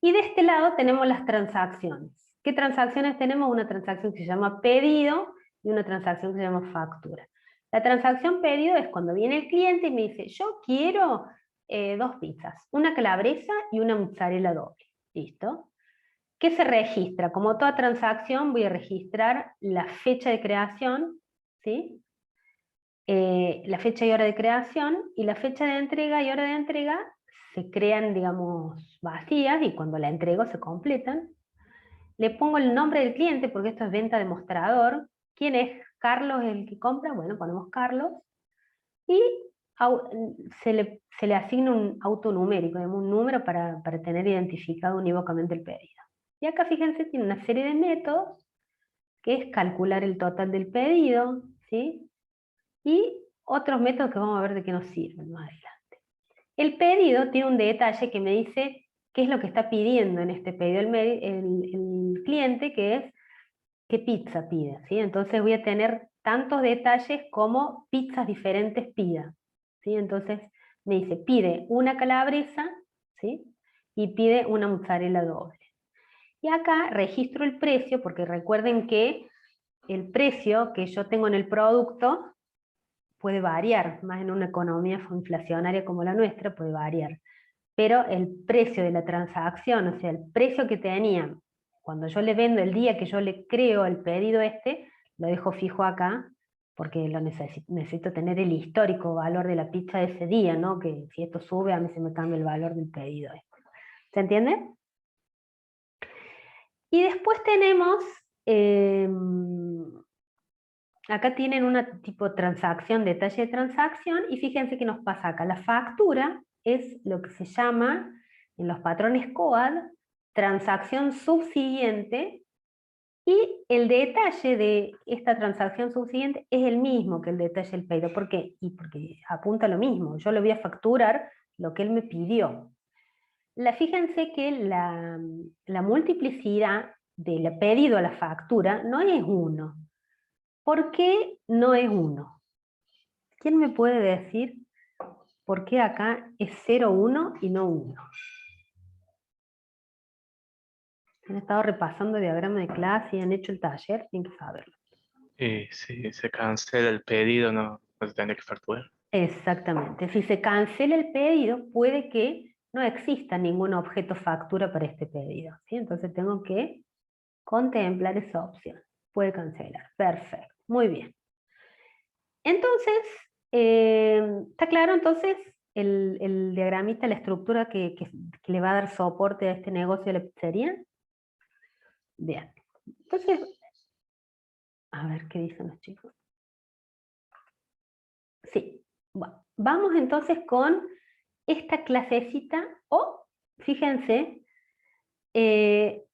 Y de este lado tenemos las transacciones. ¿Qué transacciones tenemos? Una transacción que se llama pedido y una transacción que se llama factura. La transacción pedido es cuando viene el cliente y me dice, yo quiero 2 pizzas, una calabresa y una mozzarella doble. ¿Listo? ¿Qué se registra? Como toda transacción voy a registrar la fecha de creación, ¿sí? La fecha y hora de creación, y la fecha de entrega y hora de entrega se crean, digamos, vacías, y cuando la entrego se completan. Le pongo el nombre del cliente, porque esto es venta de mostrador. ¿Quién es? ¿Carlos el que compra? Bueno, ponemos Carlos. Y se le asigna un autonumérico, un número para tener identificado unívocamente el pedido. Y acá fíjense, tiene una serie de métodos, que es calcular el total del pedido, ¿sí? Y otros métodos que vamos a ver de qué nos sirven más adelante. El pedido tiene un detalle que me dice qué es lo que está pidiendo en este pedido el cliente, que es qué pizza pide, ¿sí? Entonces voy a tener tantos detalles como pizzas diferentes pida, ¿sí? Entonces me dice, pide una calabresa, ¿sí? Y pide una mozzarella doble. Y acá registro el precio, porque recuerden que el precio que yo tengo en el producto puede variar, más en una economía inflacionaria como la nuestra, puede variar. Pero el precio de la transacción, o sea, el precio que tenía cuando yo le vendo, el día que yo le creo el pedido lo dejo fijo acá, porque necesito tener el histórico valor de la pizza de ese día, ¿no? Que si esto sube, a mí se me cambia el valor del pedido. ¿Se entiende? Y después tenemos, acá tienen una tipo transacción, detalle de transacción, y fíjense que nos pasa acá. La factura es lo que se llama, en los patrones COAD, transacción subsiguiente, y el detalle de esta transacción subsiguiente es el mismo que el detalle del pedido. ¿Por qué? Y porque apunta a lo mismo. Yo le voy a facturar lo que él me pidió. Fíjense que la multiplicidad del pedido a la factura no es 1. ¿Por qué no es 1? ¿Quién me puede decir por qué acá es 0, 1 y no 1? Han estado repasando el diagrama de clase y han hecho el taller, tienen que saberlo. Y si se cancela el pedido, no se tendría que facturar. Exactamente. Si se cancela el pedido, puede que no exista ningún objeto factura para este pedido, ¿sí? Entonces tengo que contemplar esa opción. Puede cancelar. Perfecto. Muy bien. Entonces, ¿está claro entonces el diagramita, la estructura que le va a dar soporte a este negocio de la pizzería? Bien. Entonces, a ver qué dicen los chicos. Sí. Bueno, vamos entonces con esta clasecita, o fíjense, ¿qué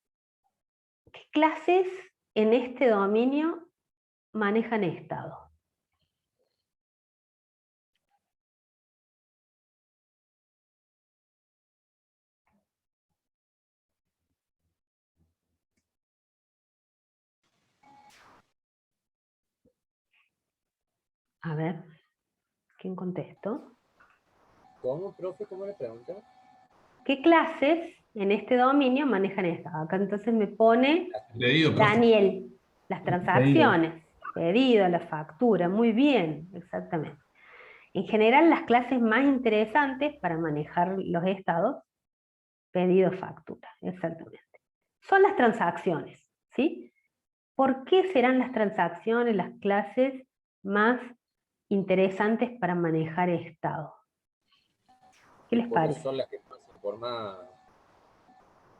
clases en este dominio manejan estado? A ver, ¿quién contestó? ¿Cómo, profe? ¿Cómo le pregunta? ¿Qué clases en este dominio manejan estado? Acá entonces me pone Pedido, profe. Daniel, las transacciones, pedido, la factura, muy bien, exactamente. En general, las clases más interesantes para manejar los estados, pedido, factura, exactamente. Son las transacciones, ¿sí? ¿Por qué serán las transacciones las clases más interesantes para manejar estado? ¿Qué les Porque parece? son las que pasan por más...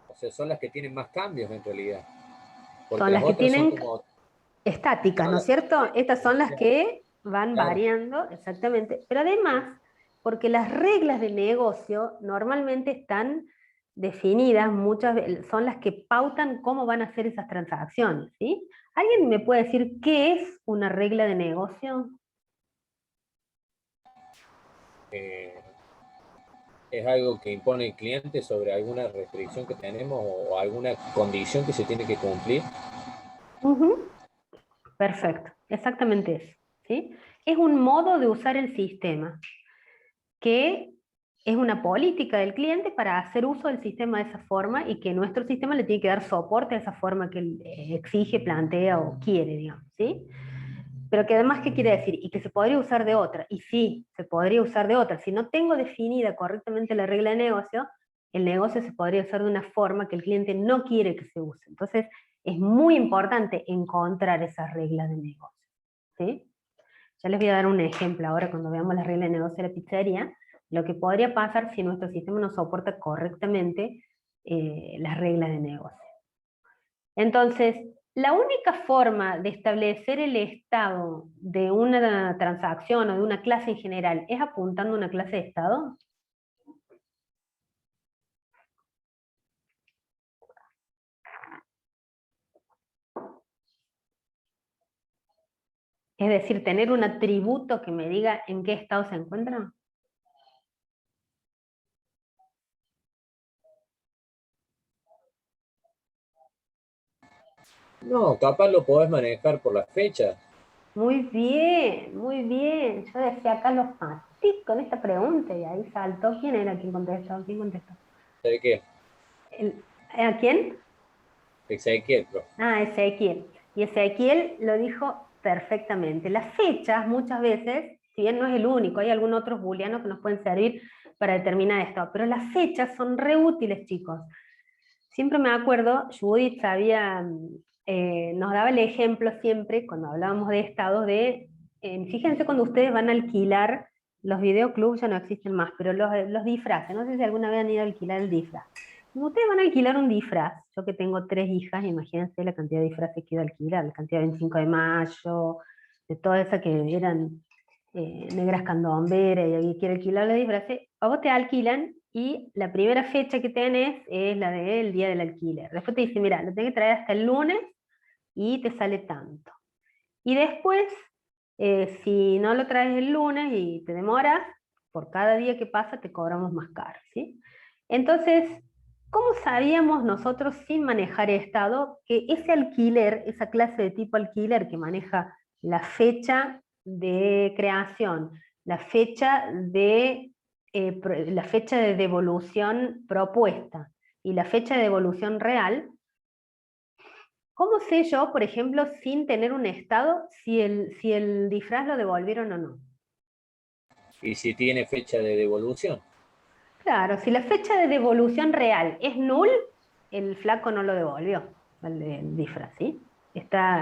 O sea, son las que tienen más cambios en realidad. Porque Son las que otras tienen son como... estáticas, son ¿no es cierto? sí, Estas son las que van claro, variando, exactamente. Pero además, porque las reglas del negocio normalmente están definidas son las que pautan cómo van a ser esas transacciones, ¿sí? ¿Alguien me puede decir qué es una regla de negocio? ¿Es algo que impone el cliente sobre alguna restricción que tenemos o alguna condición que se tiene que cumplir? Ujú. Perfecto, exactamente eso, ¿sí? Es un modo de usar el sistema, que es una política del cliente para hacer uso del sistema de esa forma y que nuestro sistema le tiene que dar soporte a esa forma que él exige, plantea o quiere, digamos, ¿sí? Pero que además, ¿qué quiere decir? Y que se podría usar de otra. Y sí, se podría usar de otra. Si no tengo definida correctamente la regla de negocio, el negocio se podría usar de una forma que el cliente no quiere que se use. Entonces, es muy importante encontrar esas reglas de negocio, ¿sí? Ya les voy a dar un ejemplo ahora cuando veamos las reglas de negocio de la pizzería, lo que podría pasar si nuestro sistema no soporta correctamente las reglas de negocio. Entonces, la única forma de establecer el estado de una transacción o de una clase en general es apuntando a una clase de estado. Es decir, tener un atributo que me diga en qué estado se encuentra. No, capaz lo podés manejar por las fechas. Muy bien, muy bien. Yo decía acá los matí con esta pregunta y ahí saltó. ¿Quién era quien contestó? ¿Quién contestó? ¿De qué? ¿A quién? Ezequiel, profe. Ah, Ezequiel. Y Ezequiel lo dijo perfectamente. Las fechas muchas veces, si bien no es el único, hay algunos otros booleanos que nos pueden servir para determinar esto, pero las fechas son re útiles, chicos. Siempre me acuerdo, Judith nos daba el ejemplo siempre, cuando hablábamos de estados, fíjense cuando ustedes van a alquilar, los videoclubs ya no existen más, pero los disfraces, no sé si alguna vez han ido a alquilar el disfraz. Cuando ustedes van a alquilar un disfraz, yo que tengo 3 hijas, imagínense la cantidad de disfraces que iba a alquilar, la cantidad de 25 de mayo, de todas esas que eran negras candomberas, y alguien quiere alquilar los disfraces, a vos te alquilan y la primera fecha que tenés es la del día del alquiler. Después te dice, mira, lo tenés que traer hasta el lunes y te sale tanto. Y después, si no lo traes el lunes y te demoras, por cada día que pasa te cobramos más caro, ¿sí? Entonces, ¿cómo sabíamos nosotros sin manejar estado que ese alquiler, esa clase de tipo alquiler que maneja la fecha de creación, la fecha de devolución propuesta y la fecha de devolución real, ¿cómo sé yo, por ejemplo, sin tener un estado, si el disfraz lo devolvieron o no? Y si tiene fecha de devolución. Claro, si la fecha de devolución real es null, el flaco no lo devolvió, el disfraz, ¿sí?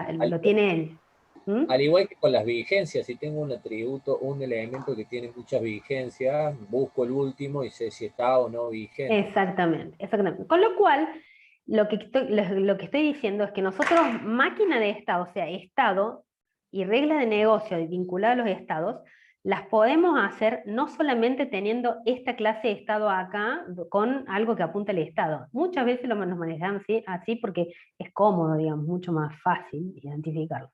Lo tiene él. ¿Mm? Al igual que con las vigencias, si tengo un atributo, un elemento que tiene muchas vigencias, busco el último y sé si está o no vigente. Exactamente, exactamente. Con lo cual, lo que estoy diciendo es que nosotros, máquina de estado, o sea, estado y reglas de negocio vinculadas a los estados, las podemos hacer no solamente teniendo esta clase de estado acá con algo que apunta al estado. Muchas veces nos manejamos así porque es cómodo, digamos, mucho más fácil identificarlo.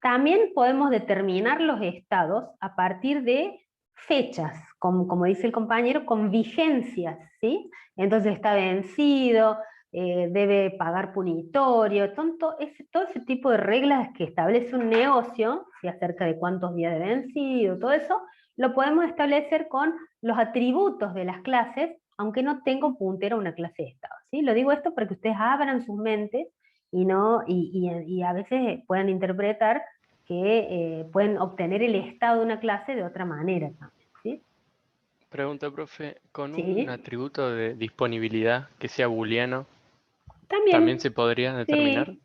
También podemos determinar los estados a partir de fechas, como dice el compañero, con vigencias, ¿sí? Entonces está vencido, debe pagar punitorio, todo ese tipo de reglas que establece un negocio, ¿sí? Acerca de cuántos días de vencido, todo eso, lo podemos establecer con los atributos de las clases, aunque no tenga un puntero a una clase de estado, ¿sí? Lo digo esto para que ustedes abran sus mentes y a veces puedan interpretar que pueden obtener el estado de una clase de otra manera también, ¿sí? Pregunta, profe, con un Sí, atributo de disponibilidad que sea booleano, ¿también también, se podría determinar? sí,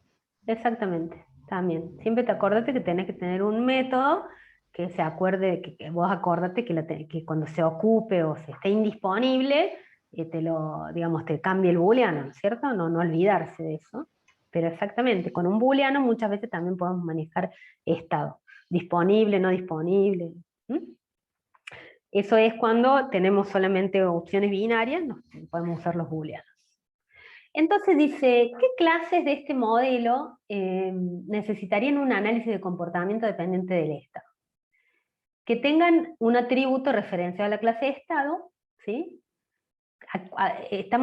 exactamente, también. Siempre te acordate que tenés que tener un método que se acuerde, que vos acordate que cuando se ocupe o se esté indisponible, digamos, te cambie el booleano, ¿no es cierto? No olvidarse de eso. Pero exactamente, con un booleano muchas veces también podemos manejar estado. Disponible, no disponible. ¿Mm? Eso es cuando tenemos solamente opciones binarias, no podemos usar los booleanos. Entonces dice, ¿qué clases de este modelo necesitarían un análisis de comportamiento dependiente del estado? Que tengan un atributo referenciado a la clase de estado, ¿sí?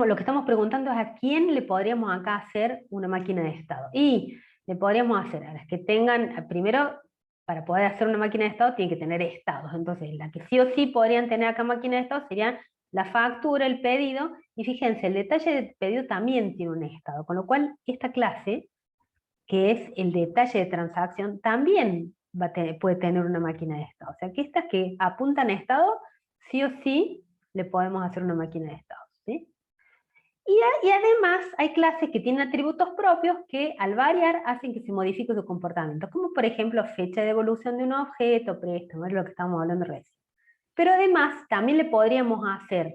Lo que estamos preguntando es a quién le podríamos acá hacer una máquina de estado. Y le podríamos hacer a las que tengan, primero, para poder hacer una máquina de estado tiene que tener estados. Entonces, la que sí o sí podrían tener acá máquina de estado serían la factura, el pedido, y fíjense, el detalle del pedido también tiene un estado, con lo cual esta clase, que es el detalle de transacción, también puede tener una máquina de estado. O sea que estas que apuntan a estado, sí o sí le podemos hacer una máquina de estado, ¿sí? Y además hay clases que tienen atributos propios que al variar hacen que se modifique su comportamiento, como por ejemplo fecha de evolución de un objeto, préstamo, es lo que estábamos hablando recién. Pero además también le podríamos hacer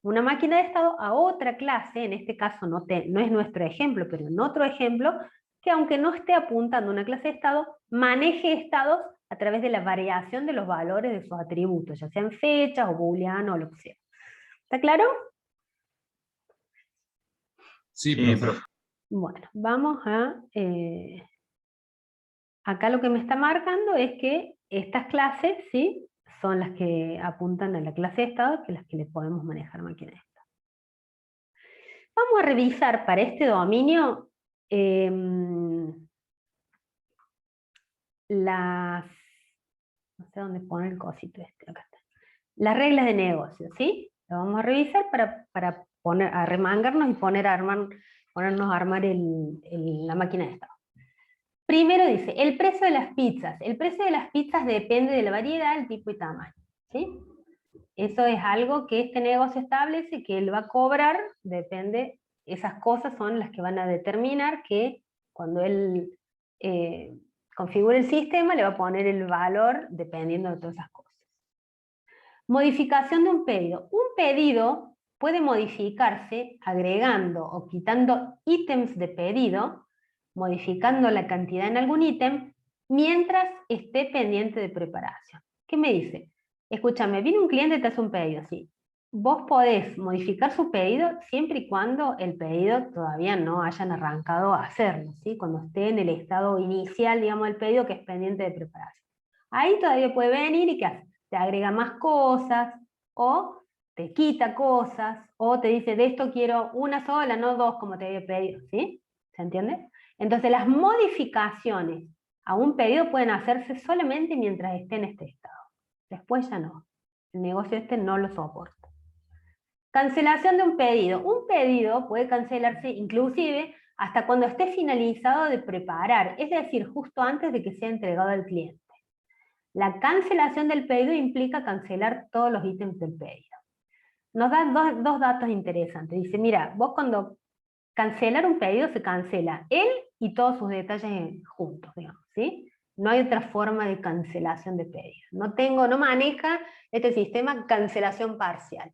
una máquina de estado a otra clase, en este caso no es nuestro ejemplo, pero en otro ejemplo, que aunque no esté apuntando a una clase de estado, maneje estados a través de la variación de los valores de sus atributos, ya sean fechas o booleano o lo que sea. ¿Está claro? Sí, Sí, profe. Bueno, vamos a... acá lo que me está marcando es que estas clases, ¿sí?, son las que apuntan a la clase de estado, que las que le podemos manejar máquina de estado. Vamos a revisar para este dominio las... no sé dónde pone el cosito este, acá está. Las reglas de negocio, ¿sí? Lo vamos a revisar para arremangarnos y ponernos a armar la máquina de estado. Primero dice, el precio de las pizzas. El precio de las pizzas depende de la variedad, el tipo y tamaño, ¿sí? Eso es algo que este negocio establece, que él va a cobrar, depende, esas cosas son las que van a determinar que cuando él configure el sistema, le va a poner el valor dependiendo de todas esas cosas. Modificación de un pedido. Un pedido puede modificarse agregando o quitando ítems de pedido, modificando la cantidad en algún ítem, mientras esté pendiente de preparación. ¿Qué me dice? Escúchame, viene un cliente y te hace un pedido, sí. Vos podés modificar su pedido siempre y cuando el pedido todavía no hayan arrancado a hacerlo, ¿sí? Cuando esté en el estado inicial, digamos, del pedido que es pendiente de preparación. Ahí todavía puede venir y ¿qué hace? Te agrega más cosas, o te quita cosas, o te dice, de esto quiero una sola, no dos como te había pedido, ¿sí? ¿Se entiende? Entonces las modificaciones a un pedido pueden hacerse solamente mientras esté en este estado. Después ya no. El negocio este no lo soporta. Cancelación de un pedido. Un pedido puede cancelarse inclusive hasta cuando esté finalizado de preparar, es decir, justo antes de que sea entregado al cliente. La cancelación del pedido implica cancelar todos los ítems del pedido. Nos da dos datos interesantes. Dice, mira, vos cuando cancelar un pedido se cancela él y todos sus detalles juntos, digamos, ¿sí? No hay otra forma de cancelación de pedido. No maneja este sistema cancelación parcial.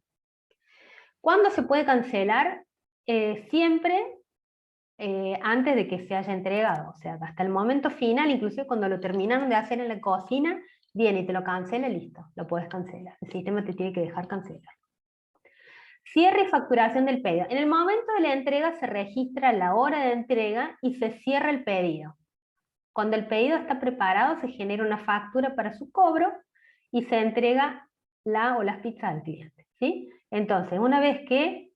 ¿Cuándo se puede cancelar? Siempre antes de que se haya entregado, o sea, hasta el momento final, inclusive cuando lo terminaron de hacer en la cocina, viene y te lo cancela, listo, lo puedes cancelar. El sistema te tiene que dejar cancelar. Cierre y facturación del pedido. En el momento de la entrega se registra la hora de entrega y se cierra el pedido. Cuando el pedido está preparado, se genera una factura para su cobro y se entrega la o las pizzas al cliente, ¿sí? Entonces, una vez que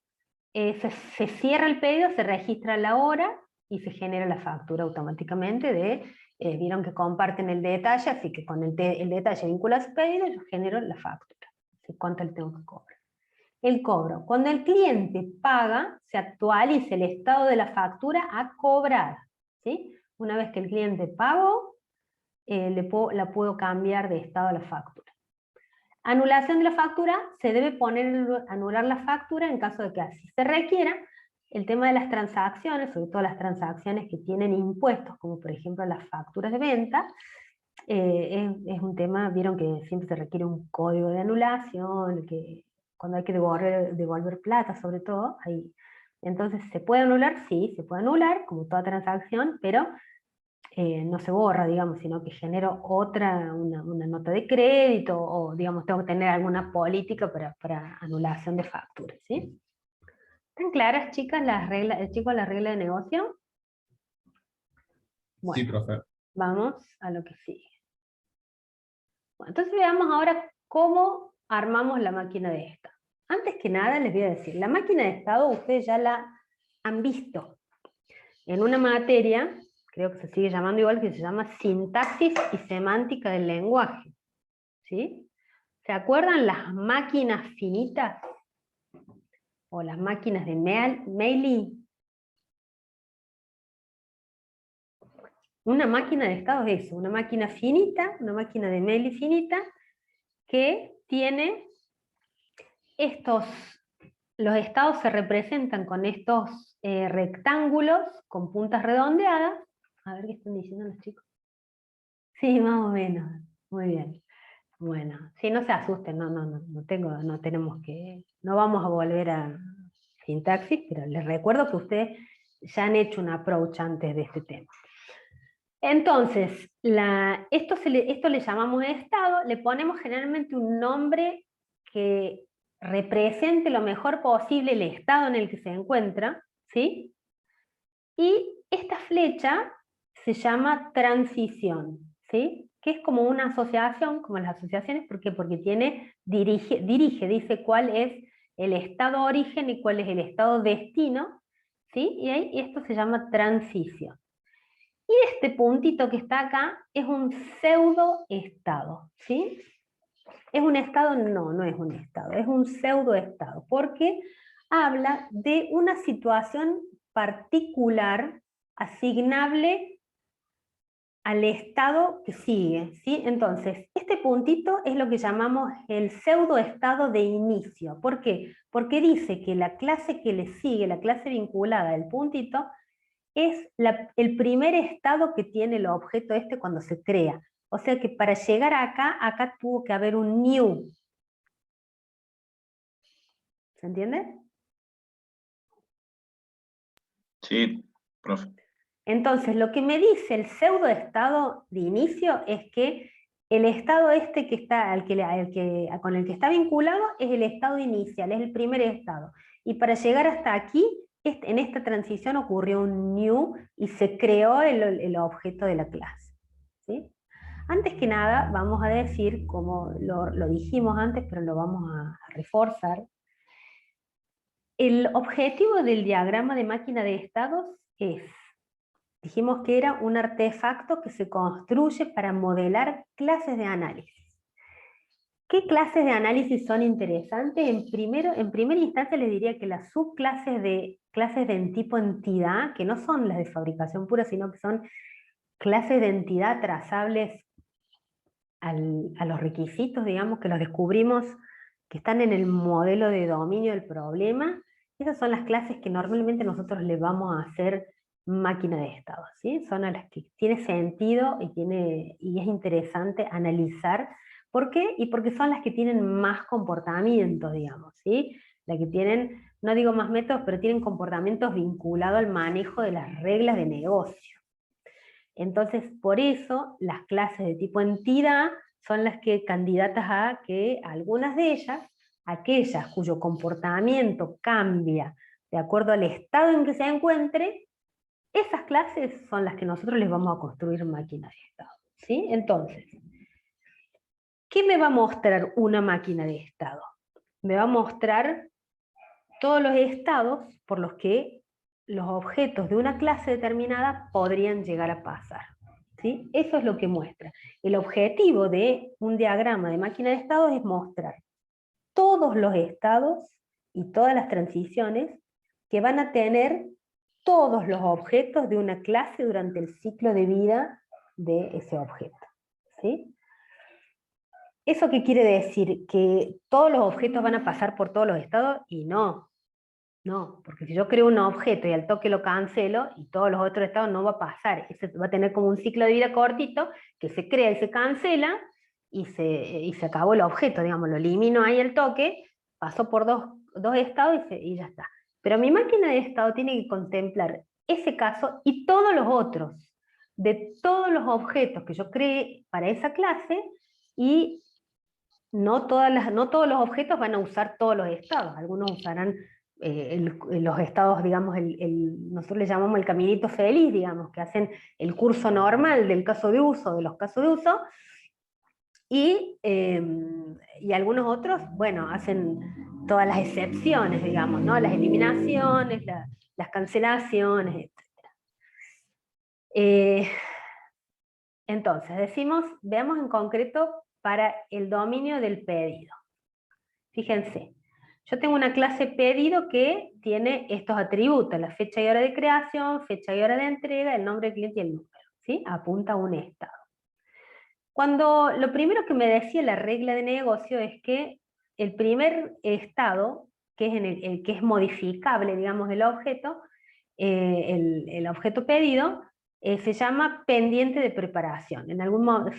se cierra el pedido, se registra la hora y se genera la factura automáticamente vieron que comparten el detalle, así que con el detalle vincula a su pedido, yo genero la factura, así cuánto le tengo que cobrar. El cobro. Cuando el cliente paga, se actualiza el estado de la factura a cobrar, ¿sí? Una vez que el cliente pagó, la puedo cambiar de estado a la factura. Anulación de la factura, se debe anular la factura en caso de que así se requiera. El tema de las transacciones, sobre todo las transacciones que tienen impuestos, como por ejemplo las facturas de venta, es un tema, vieron que siempre se requiere un código de anulación, que cuando hay que devolver plata sobre todo, ahí. Entonces, ¿se puede anular? Sí, se puede anular, como toda transacción, pero no se borra, digamos, sino que genero una nota de crédito, o digamos, tengo que tener alguna política para anulación de facturas, ¿sí? ¿Están claras, chicas, las reglas, chicos, las reglas de negocio? Bueno, Sí, profe. vamos a lo que sigue. Bueno, entonces veamos ahora cómo armamos la máquina de estado. Antes que nada les voy a decir, la máquina de estado ustedes ya la han visto en una materia, creo que se sigue llamando igual, que se llama sintaxis y semántica del lenguaje. ¿Sí? ¿Se acuerdan las máquinas finitas? O las máquinas de mailing. Una máquina de estado es eso, una máquina finita, una máquina de mailing finita, que tiene los estados se representan con estos rectángulos con puntas redondeadas. A ver qué están diciendo los chicos. Sí, más o menos. Muy bien. Bueno, sí, no se asusten, no vamos a volver a sintaxis, pero les recuerdo que ustedes ya han hecho un approach antes de este tema. Entonces, esto le llamamos estado, le ponemos generalmente un nombre que represente lo mejor posible el estado en el que se encuentra, ¿sí? Y esta flecha se llama transición, ¿sí? Que es como una asociación, como las asociaciones, ¿por qué? Porque dirige, dice cuál es el estado origen y cuál es el estado destino, ¿sí? Y esto se llama transición. Y este puntito que está acá es un pseudoestado, ¿sí? ¿Es un estado? No, no es un estado, es un pseudoestado, porque habla de una situación particular asignable al estado que sigue, ¿sí? Entonces, este puntito es lo que llamamos el pseudoestado de inicio. ¿Por qué? Porque dice que la clase que le sigue, la clase vinculada al puntito, es el primer estado que tiene el objeto este cuando se crea. O sea que para llegar acá tuvo que haber un new. ¿Se entiende? Sí, profe. Entonces, lo que me dice el pseudoestado de inicio es que el estado este que está, con el que está vinculado es el estado inicial, es el primer estado. Y para llegar hasta aquí, en esta transición ocurrió un new y se creó el objeto de la clase, ¿sí? Antes que nada, vamos a decir, como lo dijimos antes, pero lo vamos a reforzar. El objetivo del diagrama de máquina de estados dijimos que era un artefacto que se construye para modelar clases de análisis. ¿Qué clases de análisis son interesantes? En primera instancia les diría que las subclases de clases de tipo entidad, que no son las de fabricación pura, sino que son clases de entidad trazables a los requisitos, digamos, que los descubrimos, que están en el modelo de dominio del problema. Esas son las clases que normalmente nosotros le vamos a hacer máquina de estados, ¿sí? Son a las que tiene sentido y es interesante analizar. ¿Por qué? Y porque son las que tienen más comportamientos, digamos, ¿sí? Las que tienen, no digo más métodos, pero tienen comportamientos vinculados al manejo de las reglas de negocio. Entonces, por eso, las clases de tipo entidad son las que candidatas a que algunas de ellas, aquellas cuyo comportamiento cambia de acuerdo al estado en que se encuentre, esas clases son las que nosotros les vamos a construir máquinas de estado, ¿sí? Entonces, ¿qué me va a mostrar una máquina de estado? Me va a mostrar todos los estados por los que los objetos de una clase determinada podrían llegar a pasar, ¿sí? Eso es lo que muestra. El objetivo de un diagrama de máquina de estados es mostrar todos los estados y todas las transiciones que van a tener todos los objetos de una clase durante el ciclo de vida de ese objeto, ¿sí? ¿Eso qué quiere decir? ¿Que todos los objetos van a pasar por todos los estados? Y no. No, porque si yo creo un objeto y al toque lo cancelo, y todos los otros estados no va a pasar. Ese va a tener como un ciclo de vida cortito, que se crea y se cancela, y se acabó el objeto, digamos, lo elimino ahí al toque, pasó por dos estados y ya está. Pero mi máquina de estado tiene que contemplar ese caso y todos los otros. de todos los objetos que yo creé para esa clase, y no todos los objetos van a usar todos los estados. Algunos usarán los estados, digamos, nosotros le llamamos el caminito feliz, digamos, que hacen el curso normal del caso de uso, de los casos de uso, y algunos otros, bueno, hacen todas las excepciones, digamos, ¿no? Las eliminaciones, las cancelaciones, etc. Entonces, veamos en concreto para el dominio del pedido. Fíjense, yo tengo una clase pedido que tiene estos atributos: la fecha y hora de creación, fecha y hora de entrega, el nombre del cliente y el número, ¿sí? Apunta a un estado. Lo primero que me decía la regla de negocio es que el primer estado, que es el que es modificable, digamos, del objeto, el objeto pedido, se llama pendiente de preparación.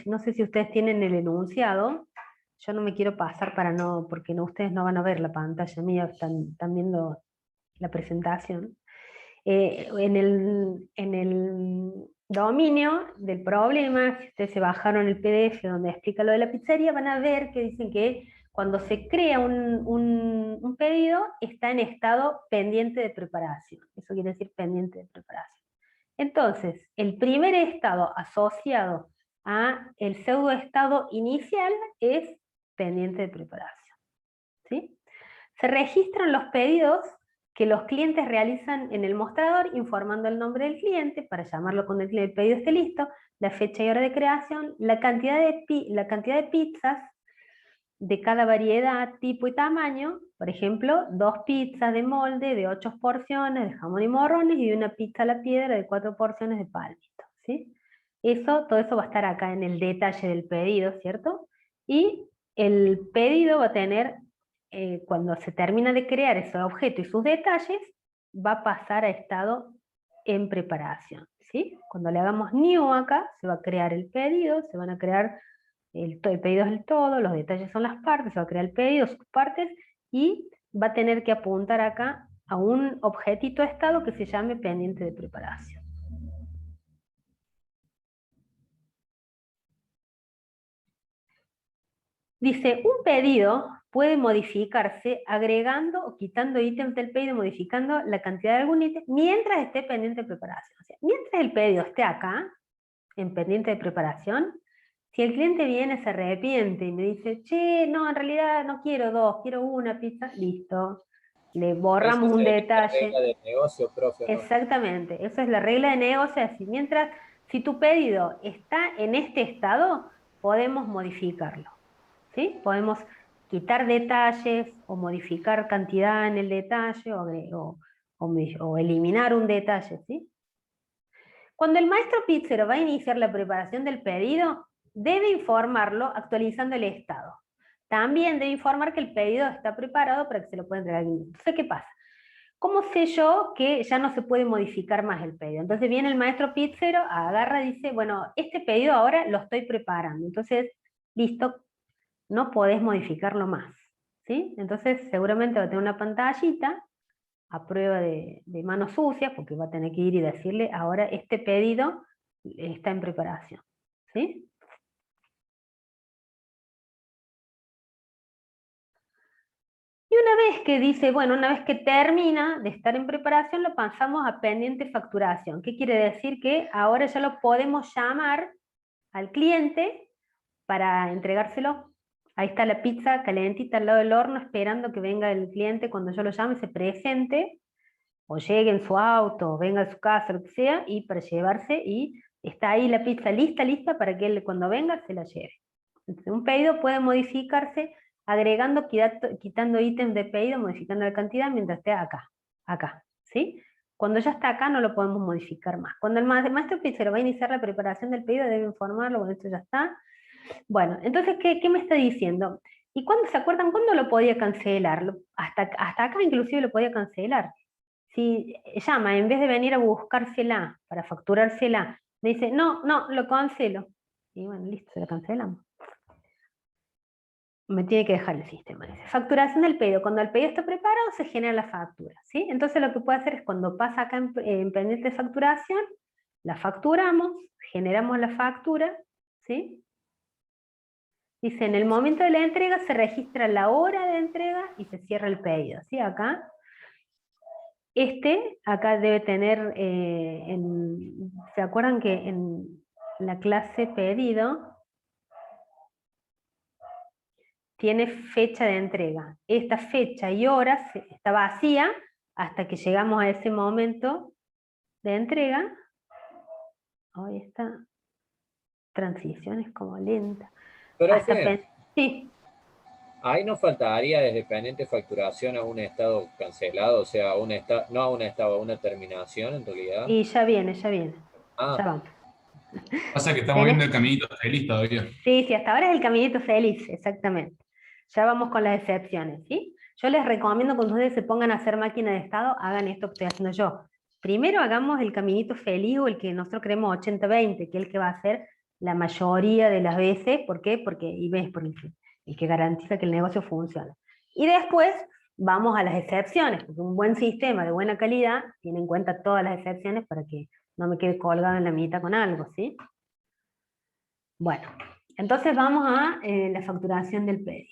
No sé si ustedes tienen el enunciado. Yo no me quiero pasar porque ustedes no van a ver la pantalla mía, están viendo la presentación. En el dominio del problema, si ustedes se bajaron el PDF donde explica lo de la pizzería, van a ver que dicen que cuando se crea un pedido, está en estado pendiente de preparación. Eso quiere decir pendiente de preparación. Entonces, el primer estado asociado a el pseudoestado inicial es pendiente de preparación, ¿sí? Se registran los pedidos que los clientes realizan en el mostrador, informando el nombre del cliente para llamarlo cuando el pedido esté listo, la fecha y hora de creación, la cantidad de pizzas de cada variedad, tipo y tamaño. Por ejemplo, 2 pizzas de molde de 8 porciones de jamón y morrones, y una pizza a la piedra de 4 porciones de palmito, ¿sí? Todo eso va a estar acá en el detalle del pedido, ¿cierto? Y el pedido va a tener, cuando se termina de crear ese objeto y sus detalles, va a pasar a estado en preparación, ¿sí? Cuando le hagamos new acá, se va a crear el pedido, se van a crear el pedido es el todo, los detalles son las partes, se va a crear el pedido, sus partes, y va a tener que apuntar acá a un objetito estado que se llame pendiente de preparación. Dice, un pedido puede modificarse agregando o quitando ítems del pedido, modificando la cantidad de algún ítem, mientras esté pendiente de preparación. O sea, mientras el pedido esté acá, en pendiente de preparación, si el cliente viene, se arrepiente y me dice, che, no, en realidad no quiero 2, quiero una pizza, listo. Le borramos un detalle. La regla de negocio, profe, ¿no? Exactamente, esa es la regla de negocio. Así, si tu pedido está en este estado, podemos modificarlo, ¿sí? Podemos quitar detalles o modificar cantidad en el detalle o eliminar un detalle, ¿sí? Cuando el maestro pizzero va a iniciar la preparación del pedido, debe informarlo actualizando el estado. También debe informar que el pedido está preparado para que se lo pueda entregar al cliente. Entonces, ¿qué pasa? ¿Cómo sé yo que ya no se puede modificar más el pedido? Entonces viene el maestro pizzero, agarra y dice, bueno, este pedido ahora lo estoy preparando. Entonces, listo, no podés modificarlo más, ¿sí? Entonces seguramente va a tener una pantallita a prueba de manos sucias, porque va a tener que ir y decirle, ahora este pedido está en preparación, ¿sí? Y una vez que dice, bueno, una vez que termina de estar en preparación, lo pasamos a pendiente facturación. ¿Qué quiere decir? Que ahora ya lo podemos llamar al cliente para entregárselo. Ahí está la pizza calentita al lado del horno, esperando que venga el cliente cuando yo lo llame, se presente, o llegue en su auto, o venga a su casa, lo que sea, y para llevarse, y está ahí la pizza lista para que él cuando venga se la lleve. Entonces, un pedido puede modificarse agregando, quitando ítems de pedido, modificando la cantidad mientras esté acá, ¿sí? Cuando ya está acá no lo podemos modificar más. Cuando el maestro pizzero va a iniciar la preparación del pedido, debe informarlo, bueno, esto ya está. Bueno, entonces, ¿qué me está diciendo? ¿Y cuándo se acuerdan cuándo lo podía cancelar? Hasta acá inclusive lo podía cancelar. Si llama, en vez de venir a buscársela para facturársela, me dice, no, lo cancelo. Y bueno, listo, se la cancelamos. Me tiene que dejar el sistema. Dice, facturación del pedido. Cuando el pedido está preparado, se genera la factura, ¿sí? Entonces lo que puede hacer es, cuando pasa acá en pendiente de facturación, la facturamos, generamos la factura, ¿sí? Dice, en el momento de la entrega se registra la hora de entrega y se cierra el pedido, ¿sí? Acá debe tener, ¿se acuerdan que en la clase pedido tiene fecha de entrega? Esta fecha y hora está vacía hasta que llegamos a ese momento de entrega. Hoy esta transición es como lenta. Pero sí. ahí nos faltaría desde pendiente facturación a un estado cancelado, o sea, no a un estado, a una terminación en realidad. Y ya viene. Ah. Ya vamos. Pasa que estamos viendo el caminito feliz todavía. Sí, hasta ahora es el caminito feliz, exactamente. Ya vamos con las excepciones, ¿sí? Yo les recomiendo cuando ustedes se pongan a hacer máquina de estado, hagan esto que estoy haciendo yo. Primero hagamos el caminito feliz o el que nosotros creemos 80-20, que es el que va a hacer la mayoría de las veces. ¿Por qué? Porque IB es por el que garantiza que el negocio funcione. Y después vamos a las excepciones, porque un buen sistema de buena calidad tiene en cuenta todas las excepciones para que no me quede colgado en la mitad con algo, ¿sí? Bueno, entonces vamos a la facturación del pedido.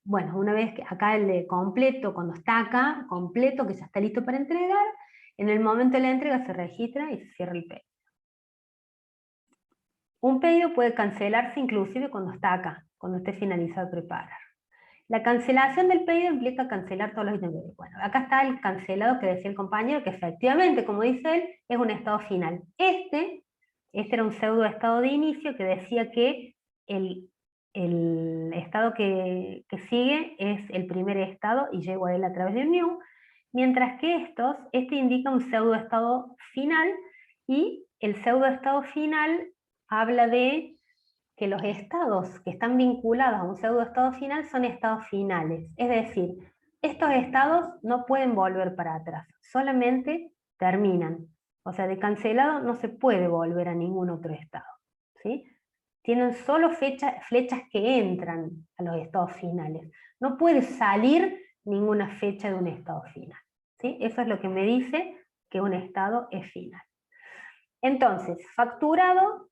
Bueno, una vez que acá el de completo, cuando está acá, completo, que ya está listo para entregar, en el momento de la entrega se registra y se cierra el pedido. Un pedido puede cancelarse inclusive cuando está acá, cuando esté finalizado de preparar. La cancelación del pedido implica cancelar todos los ítems. Bueno, acá está el cancelado que decía el compañero, que efectivamente, como dice él, es un estado final. Este era un pseudo estado de inicio que decía que el estado que sigue es el primer estado y llego a él a través de un new, mientras que este indica un pseudo estado final, y el pseudo estado final habla de que los estados que están vinculados a un pseudo estado final son estados finales. Es decir, estos estados no pueden volver para atrás, solamente terminan. O sea, de cancelado no se puede volver a ningún otro estado, ¿sí? Tienen solo flechas que entran a los estados finales. No puede salir ninguna fecha de un estado final, ¿sí? Eso es lo que me dice que un estado es final. Entonces, facturado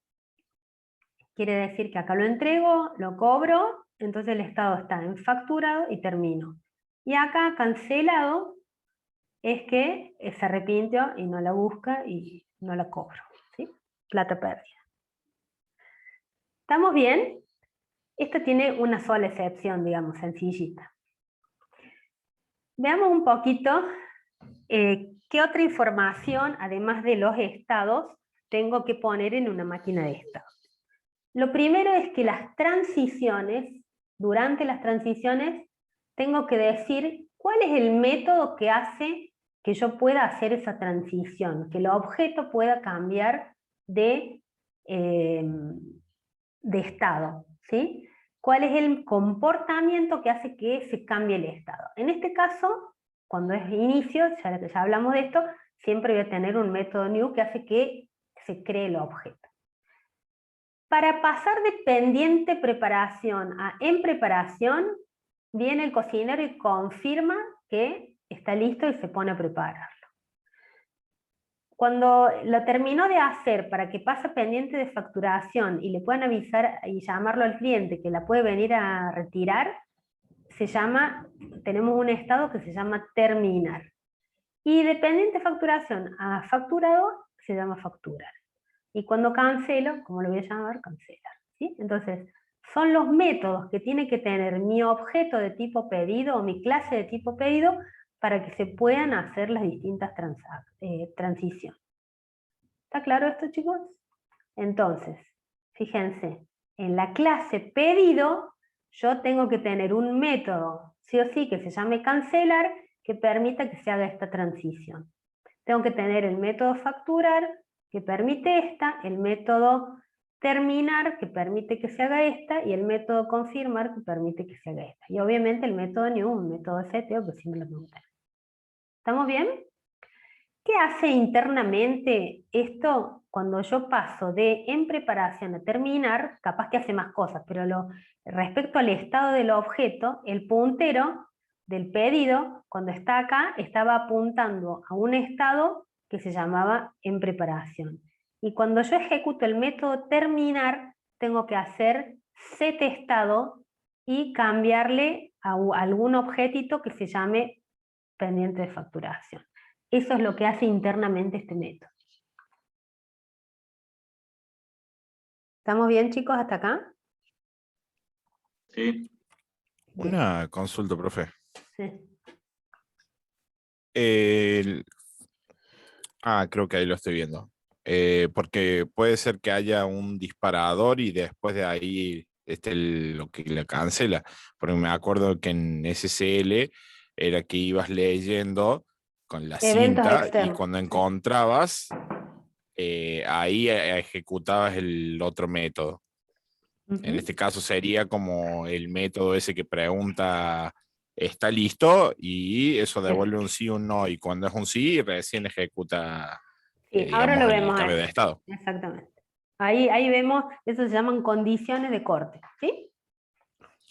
quiere decir que acá lo entrego, lo cobro, entonces el estado está en facturado y termino. Y acá cancelado es que se arrepintió y no la busca y no la cobro, ¿sí? Plata perdida. ¿Estamos bien? Esto tiene una sola excepción, digamos, sencillita. Veamos un poquito qué otra información, además de los estados, tengo que poner en una máquina de estados. Lo primero es que las transiciones, durante las transiciones, tengo que decir cuál es el método que hace que yo pueda hacer esa transición, que el objeto pueda cambiar de estado, ¿sí? ¿Cuál es el comportamiento que hace que se cambie el estado? En este caso, cuando es inicio, ya hablamos de esto, siempre voy a tener un método new que hace que se cree el objeto. Para pasar de pendiente preparación a en preparación, viene el cocinero y confirma que está listo y se pone a prepararlo. Cuando lo terminó de hacer para que pase pendiente de facturación y le puedan avisar y llamarlo al cliente que la puede venir a retirar, tenemos un estado que se llama terminar. Y de pendiente facturación a facturado se llama facturar. Y cuando cancelo, como lo voy a llamar, cancelar, ¿sí? Entonces, son los métodos que tiene que tener mi objeto de tipo pedido o mi clase de tipo pedido para que se puedan hacer las distintas transiciones. ¿Está claro esto, chicos? Entonces, fíjense, en la clase pedido yo tengo que tener un método, sí o sí, que se llame cancelar, que permita que se haga esta transición. Tengo que tener el método facturar, que permite el método terminar, que permite que se haga esta, y el método confirmar, que permite que se haga esta. Y obviamente el método new, un método de seteo, que siempre lo preguntan. ¿Estamos bien? ¿Qué hace internamente esto cuando yo paso de en preparación a terminar? Capaz que hace más cosas, pero respecto al estado del objeto, el puntero del pedido, cuando está acá, estaba apuntando a un estado que se llamaba en preparación. Y cuando yo ejecuto el método terminar, tengo que hacer set estado y cambiarle a algún objetito que se llame pendiente de facturación. Eso es lo que hace internamente este método. ¿Estamos bien, chicos, hasta acá? Sí. Una consulta, profe. Sí. Creo que ahí lo estoy viendo. Porque puede ser que haya un disparador y después de ahí lo que la cancela. Porque me acuerdo que en SSL era que ibas leyendo con la Eventos cinta y externos. cuando encontrabas, ahí ejecutabas el otro método. En este caso sería como el método ese que pregunta, ¿está listo? Y eso devuelve un sí o un no. Y cuando es un sí, recién ejecuta, Sí, ahora lo digamos, el vemos cambio ahí. de estado. Exactamente. Ahí vemos, eso se llaman condiciones de corte, ¿sí?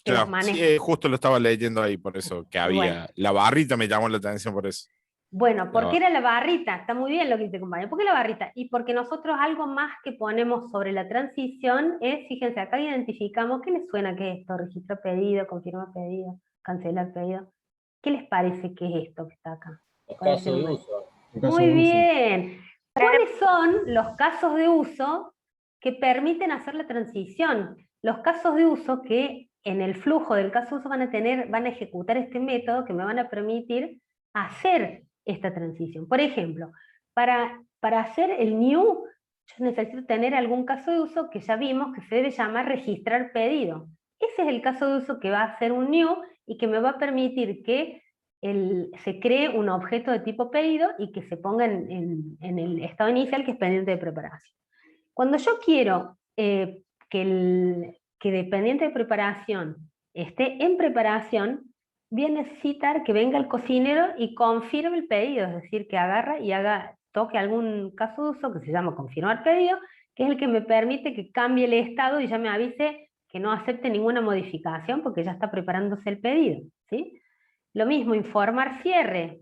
Que las Claro, sí, maneja. justo lo estaba leyendo ahí, por eso que había. Bueno. La barrita me llamó la atención por eso. Bueno, ¿por La qué ba- era la barrita? Está muy bien lo que dice compañero. ¿Por qué la barrita? Y porque nosotros algo más que ponemos sobre la transición es, fíjense, acá identificamos, ¿qué les suena que es esto? Registrar pedido, confirmar pedido, cancelar pedido. ¿Qué les parece que es esto que está acá? Los ¿Cuál es casos el de nombre? uso. Muy bien. ¿Cuáles son los casos de uso que permiten hacer la transición? Los casos de uso que en el flujo del caso de uso van a ejecutar este método que me van a permitir hacer esta transición. Por ejemplo, para hacer el new, yo necesito tener algún caso de uso que ya vimos que se debe llamar registrar pedido. Ese es el caso de uso que va a hacer un new y que me va a permitir que se cree un objeto de tipo pedido y que se ponga en el estado inicial, que es pendiente de preparación. Cuando yo quiero que dependiente de preparación esté en preparación, voy a necesitar que venga el cocinero y confirme el pedido, es decir, que agarra y toque algún caso de uso que se llama confirmar pedido, que es el que me permite que cambie el estado y ya me avise que no acepte ninguna modificación porque ya está preparándose el pedido, ¿sí? Lo mismo, informar cierre.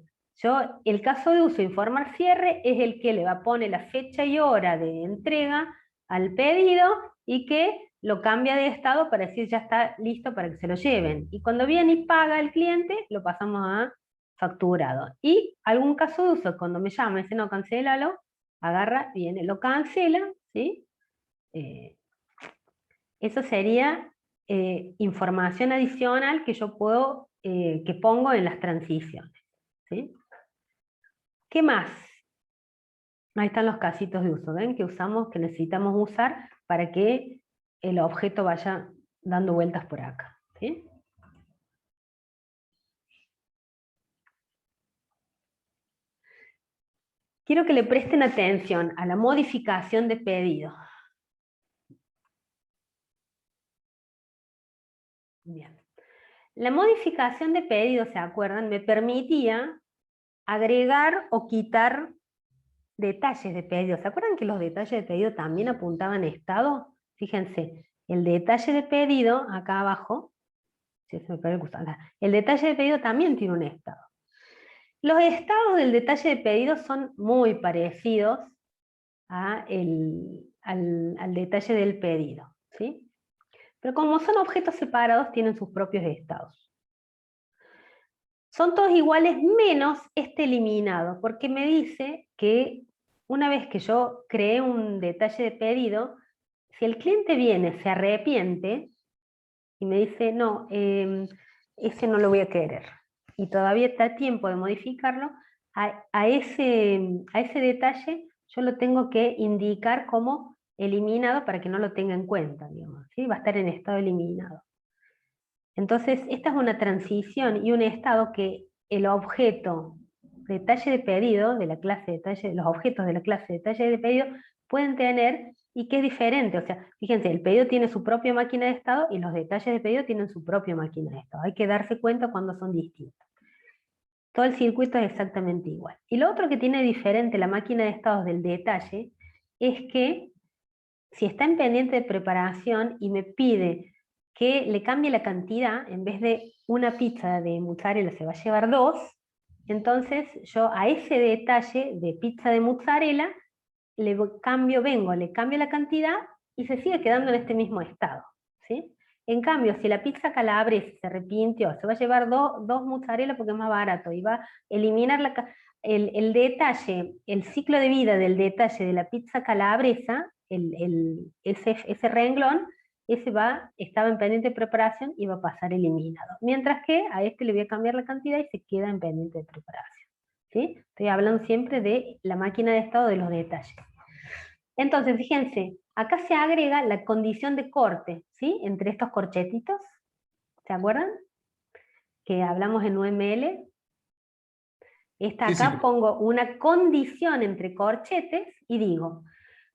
El caso de uso informar cierre es el que le va a poner la fecha y hora de entrega al pedido y que lo cambia de estado para decir ya está listo para que se lo lleven. Y cuando viene y paga el cliente, lo pasamos a facturado. Y algún caso de uso, cuando me llama y dice no, cancélalo, agarra, viene, lo cancela, ¿sí? Eso sería información adicional que yo puedo, que pongo en las transiciones, ¿sí? ¿Qué más? Ahí están los casitos de uso, ¿ven? Que usamos, que necesitamos usar para que el objeto vaya dando vueltas por acá, ¿sí? Quiero que le presten atención a la modificación de pedido. Bien. La modificación de pedido, ¿se acuerdan? Me permitía agregar o quitar detalles de pedido. ¿Se acuerdan que los detalles de pedido también apuntaban estado? Fíjense, el detalle de pedido, acá abajo, el detalle de pedido también tiene un estado. Los estados del detalle de pedido son muy parecidos al detalle del pedido, ¿sí? Pero como son objetos separados, tienen sus propios estados. Son todos iguales menos este eliminado, porque me dice que una vez que yo creé un detalle de pedido, si el cliente viene, se arrepiente y me dice, no, ese no lo voy a querer, y todavía está tiempo de modificarlo, a ese detalle yo lo tengo que indicar como eliminado para que no lo tenga en cuenta, digamos, ¿sí? Va a estar en estado eliminado. Entonces, esta es una transición y un estado que el objeto detalle de pedido de la clase detalle, los objetos de la clase detalle de pedido pueden tener y que es diferente. O sea, fíjense, el pedido tiene su propia máquina de estado y los detalles de pedido tienen su propia máquina de estado. Hay que darse cuenta cuando son distintos. Todo el circuito es exactamente igual. Y lo otro que tiene diferente la máquina de estados del detalle es que si está en pendiente de preparación y me pide que le cambie la cantidad, en vez de una pizza de mozzarella se va a llevar 2, Entonces yo a ese detalle de pizza de mozzarella le cambio la cantidad y se sigue quedando en este mismo estado, ¿sí? En cambio, si la pizza calabresa se arrepintió, se va a llevar dos mozzarella porque es más barato y va a eliminar el detalle, el ciclo de vida del detalle de la pizza calabresa, ese renglón, estaba en pendiente de preparación y va a pasar eliminado. Mientras que a este le voy a cambiar la cantidad y se queda en pendiente de preparación, ¿sí? Estoy hablando siempre de la máquina de estado de los detalles. Entonces, fíjense, acá se agrega la condición de corte, ¿sí? Entre estos corchetitos, ¿se acuerdan? Que hablamos en UML. Acá pongo una condición entre corchetes y digo,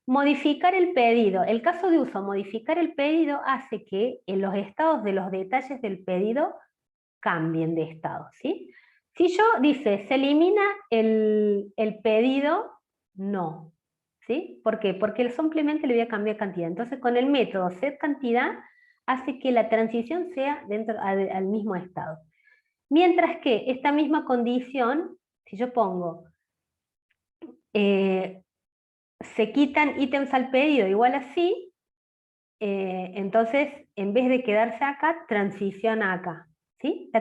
modificar el pedido. El caso de uso, modificar el pedido hace que en los estados de los detalles del pedido cambien de estado, ¿sí? Si yo dice, se elimina el pedido, no. ¿Sí? ¿Por qué? Porque simplemente le voy a cambiar cantidad. Entonces con el método setCantidad hace que la transición sea dentro al mismo estado. Mientras que esta misma condición, si yo pongo se quitan ítems al pedido igual así, entonces en vez de quedarse acá, transiciona acá, ¿sí?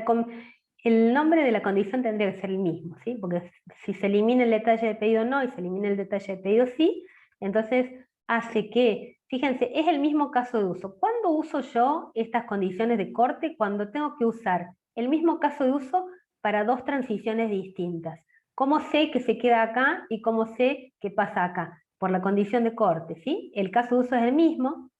El nombre de la condición tendría que ser el mismo, ¿sí? Porque si se elimina el detalle de pedido no y se elimina el detalle de pedido sí, entonces hace que, fíjense, es el mismo caso de uso. ¿Cuándo uso yo estas condiciones de corte? Cuando tengo que usar el mismo caso de uso para dos transiciones distintas. ¿Cómo sé que se queda acá y cómo sé que pasa acá? Por la condición de corte, ¿sí? El caso de uso es el mismo,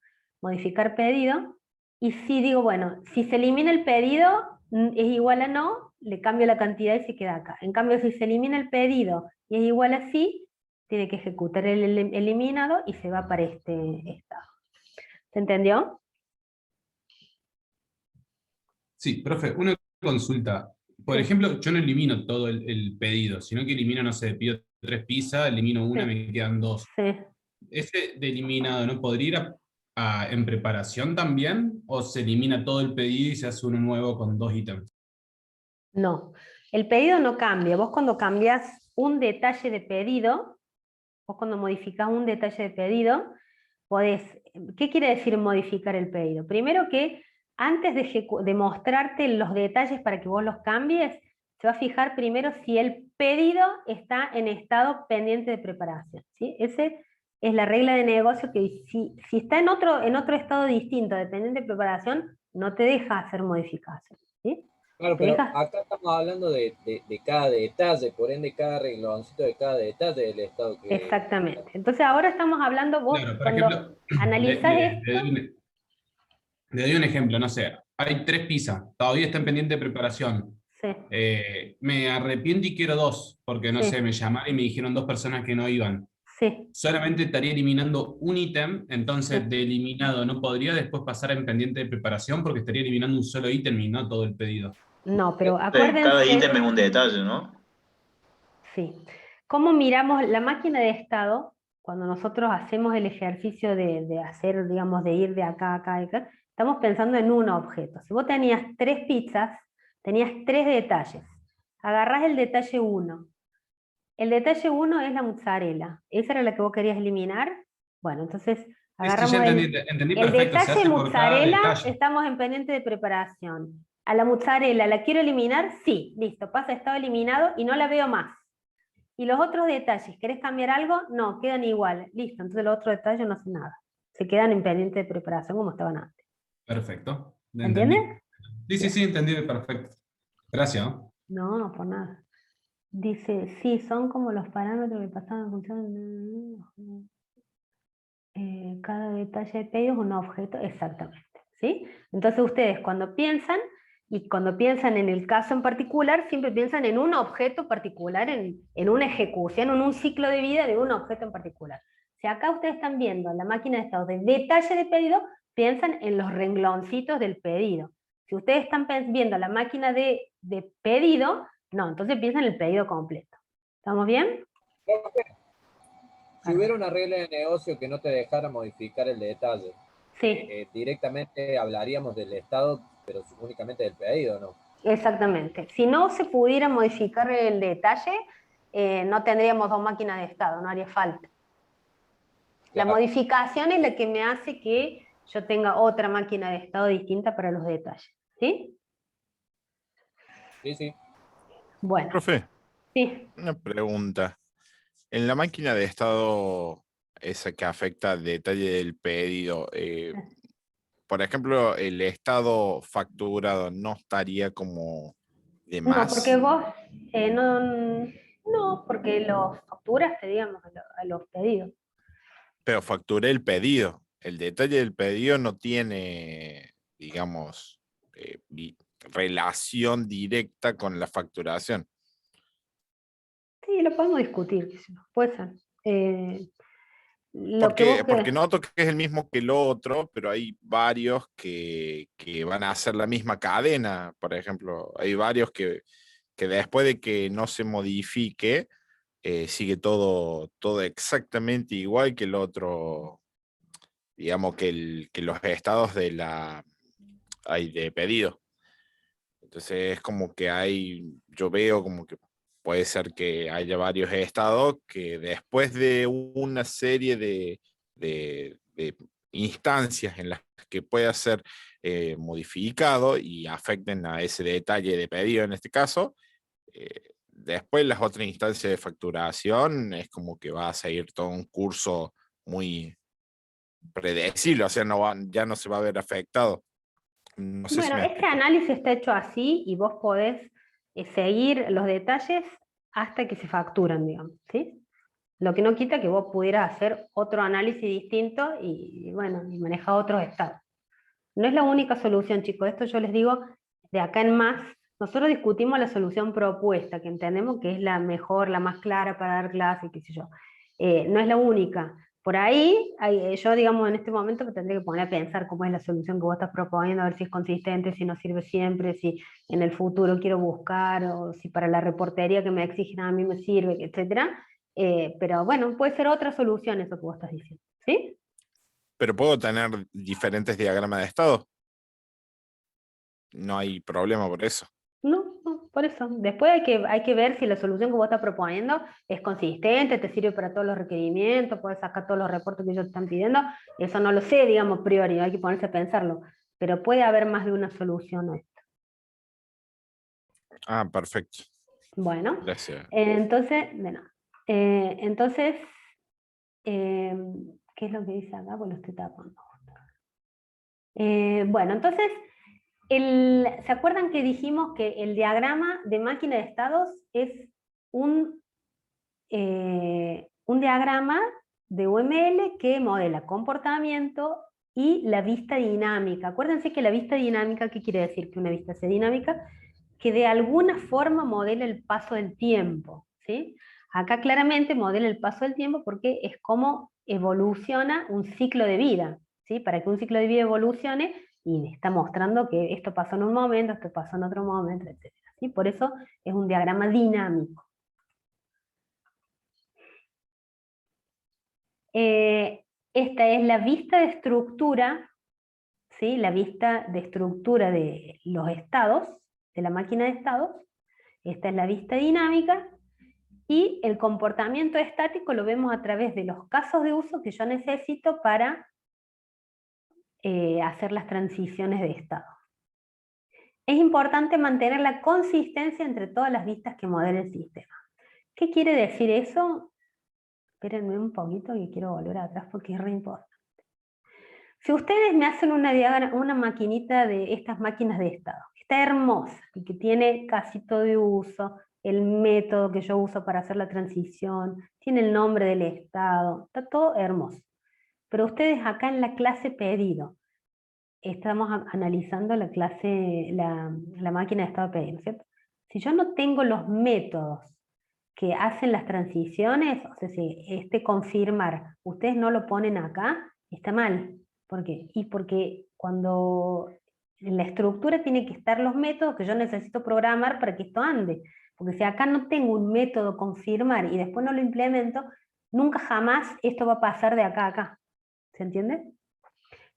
modificar pedido, y si digo, bueno, si se elimina el pedido, es igual a no, le cambio la cantidad y se queda acá. En cambio, si se elimina el pedido y es igual a sí, tiene que ejecutar el eliminado y se va para este estado. ¿Se entendió? Sí, profe, una consulta. Por ejemplo, yo no elimino todo el pedido, sino que elimino, no sé, pido 3 pizzas, elimino una, me quedan 2. Sí. ¿Ese de eliminado no podría ir en preparación también? ¿O se elimina todo el pedido y se hace uno nuevo con 2 ítems? No, el pedido no cambia. Vos cuando cambias un detalle de pedido, vos cuando modificás un detalle de pedido, podés, ¿qué quiere decir modificar el pedido? Primero que antes de mostrarte los detalles para que vos los cambies, se va a fijar primero si el pedido está en estado pendiente de preparación, ¿sí? Ese es la regla de negocio, que si está en otro estado distinto, dependiente de preparación, no te deja hacer modificación, ¿sí? Claro, pero acá estamos hablando de cada detalle, por ende cada rengloncito de cada detalle del estado que... Exactamente. Entonces ahora estamos hablando, vos Claro, por cuando ejemplo, analizás esto... le doy un ejemplo, no sé, hay 3 pizzas, todavía están pendientes de preparación. Sí. Me arrepiento y quiero 2, porque no Sí. sé, me llamaron y me dijeron 2 personas que no iban. Sí. Solamente estaría eliminando un ítem, entonces Sí. de eliminado no podría después pasar en pendiente de preparación porque estaría eliminando un solo ítem y no todo el pedido. No, pero Cada ítem es acuérdense... un detalle, ¿no? Sí. ¿Cómo miramos la máquina de estado? Cuando nosotros hacemos el ejercicio de hacer, digamos, de ir de acá a acá, acá, estamos pensando en un objeto. Si vos tenías 3 pizzas, tenías 3 detalles. Agarrás el detalle 1. El detalle 1 es la mozzarella. ¿Esa era la que vos querías eliminar? Bueno, entonces agarramos ya entendí el perfecto, se detalle hace por cada mozzarella, detalle. estamos en pendiente de preparación. A la mozzarella, ¿la quiero eliminar? Sí, listo, pasa a estado eliminado y no la veo más. Y los otros detalles, ¿querés cambiar algo? No, quedan igual. Listo, entonces los otros detalles no hacen nada. Se quedan en pendiente de preparación como estaban antes. Perfecto. ¿Entiendes? Sí, entendí perfecto. Gracias. No, por nada. Dice, sí, son como los parámetros que pasaban en función. Cada detalle de pedido es un objeto, exactamente. ¿Sí? Entonces ustedes cuando piensan en el caso en particular, siempre piensan en un objeto particular, en una ejecución, en un ciclo de vida de un objeto en particular. Si acá ustedes están viendo la máquina de estado de detalle de pedido, piensan en los rengloncitos del pedido. Si ustedes están viendo la máquina de pedido, no, entonces piensan en el pedido completo. ¿Estamos bien? Si hubiera una regla de negocio que no te dejara modificar el detalle, sí. Directamente hablaríamos del estado, pero únicamente del pedido, ¿no? Exactamente. Si no se pudiera modificar el detalle, no tendríamos 2 máquinas de estado, no haría falta. La Claro. modificación es la que me hace que yo tenga otra máquina de estado distinta para los detalles. ¿Sí? Sí, sí. Bueno, Profe, sí. una pregunta. En la máquina de estado, esa que afecta al detalle del pedido, por ejemplo, el estado facturado no estaría como de No, porque más, vos no, porque los facturaste, digamos, a los pedidos. pero facturé el pedido. El detalle del pedido no tiene, digamos, relación directa con la facturación. Sí, lo podemos discutir, qué sé yo, puede ser. Lo que vos Porque noto que es el mismo que el otro, pero hay varios que van a hacer la misma cadena. Por ejemplo, hay varios que después de que no se modifique, sigue todo exactamente igual que el otro, digamos que los estados de pedido. Entonces es como que yo veo como que puede ser que haya varios estados que después de una serie de instancias en las que pueda ser modificado y afecten a ese detalle de pedido en este caso, después las otras instancias de facturación es como que va a seguir todo un curso muy predecible, o sea, ya no se va a ver afectado. No sé si Bueno, me este explico. análisis está hecho así y vos podés seguir los detalles hasta que se facturan, digamos, ¿sí? Lo que no quita que vos pudieras hacer otro análisis distinto y bueno, y manejar otros estados. No es la única solución, chicos, esto yo les digo de acá en más. Nosotros discutimos la solución propuesta, que entendemos que es la mejor, la más clara para dar clase, qué sé yo. No es la única. Por ahí, yo digamos en este momento me tendré que poner a pensar cómo es la solución que vos estás proponiendo, a ver si es consistente, si no sirve siempre, si en el futuro quiero buscar, o si para la reportería que me exigen a mí me sirve, etcétera. Pero bueno, puede ser otra solución eso que vos estás diciendo, ¿sí? Pero puedo tener diferentes diagramas de estado. No hay problema por eso. No, no, por eso. Después hay que ver si la solución que vos estás proponiendo es consistente, te sirve para todos los requerimientos, puedes sacar todos los reportes que ellos te están pidiendo. Eso no lo sé, digamos, a priori, hay que ponerse a pensarlo. Pero puede haber más de una solución a esto. Ah, perfecto. Bueno, Gracias. entonces, de nada. Entonces, ¿qué es lo que dice acá? Pues lo estoy tapando. Bueno, entonces, ¿se acuerdan que dijimos que el diagrama de máquina de estados es un diagrama de UML que modela comportamiento y la vista dinámica? Acuérdense que la vista dinámica, ¿qué quiere decir que una vista sea dinámica? Que de alguna forma modela el paso del tiempo, ¿sí? Acá claramente modela el paso del tiempo porque es como evoluciona un ciclo de vida, ¿sí? Para que un ciclo de vida evolucione, y está mostrando que esto pasó en un momento, esto pasó en otro momento, etc. ¿Sí? Por eso es un diagrama dinámico. Esta es la vista de estructura, ¿sí? La vista de estructura de los estados, de la máquina de estados. Esta es la vista dinámica, y el comportamiento estático lo vemos a través de los casos de uso que yo necesito para hacer las transiciones de estado. Es importante mantener la consistencia entre todas las vistas que modela el sistema. ¿Qué quiere decir eso? Espérenme un poquito que quiero volver atrás porque es re importante. Si ustedes me hacen una maquinita de estas máquinas de estado, que está hermosa y que tiene casito de uso, el método que yo uso para hacer la transición, tiene el nombre del estado, está todo hermoso. Pero ustedes acá en la clase pedido, estamos analizando la clase, la máquina de estado pedido, ¿cierto? Si yo no tengo los métodos que hacen las transiciones, o sea, si este confirmar, ustedes no lo ponen acá, está mal. ¿Por qué? Y porque cuando en la estructura tiene que estar los métodos que yo necesito programar para que esto ande. Porque si acá no tengo un método confirmar y después no lo implemento, nunca jamás esto va a pasar de acá a acá. ¿Se entiende?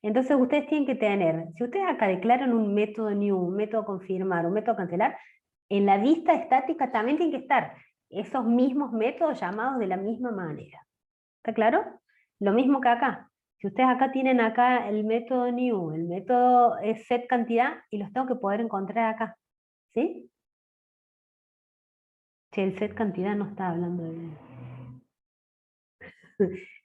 Entonces ustedes tienen que tener, si ustedes acá declaran un método new, un método confirmar, un método cancelar, en la vista estática también tienen que estar esos mismos métodos llamados de la misma manera. ¿Está claro? Lo mismo que acá. Si ustedes acá tienen acá el método new, el método set cantidad, y los tengo que poder encontrar acá. ¿Sí? Si el set cantidad no está hablando de...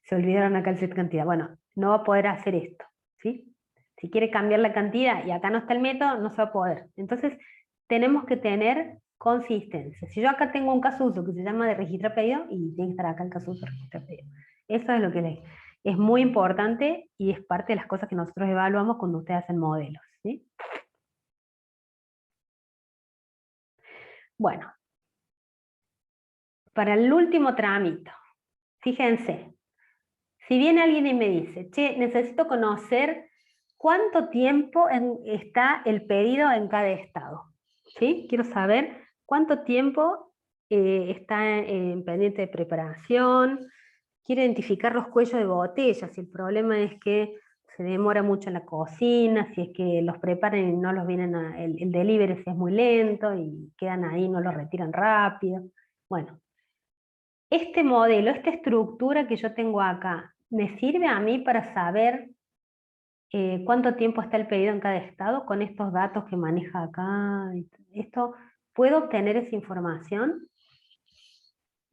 Se olvidaron acá el set cantidad. Bueno, no va a poder hacer esto. ¿Sí? Si quiere cambiar la cantidad y acá no está el método, no se va a poder. Entonces, tenemos que tener consistencia. Si yo acá tengo un caso uso que se llama de registrar pedido, y tiene que estar acá el caso uso de registrar pedido. Eso es lo que es muy importante y es parte de las cosas que nosotros evaluamos cuando ustedes hacen modelos. ¿Sí? Bueno, para el último trámite, fíjense, si viene alguien y me dice, che, necesito conocer cuánto tiempo está el pedido en cada estado. ¿Sí? Quiero saber cuánto tiempo está en pendiente de preparación. Quiero identificar los cuellos de botella, si el problema es que se demora mucho en la cocina, si es que los preparan y no los vienen el delivery si es muy lento y quedan ahí, no los retiran rápido. Bueno, este modelo, esta estructura que yo tengo acá, ¿me sirve a mí para saber cuánto tiempo está el pedido en cada estado con estos datos que maneja acá? ¿Puedo obtener esa información?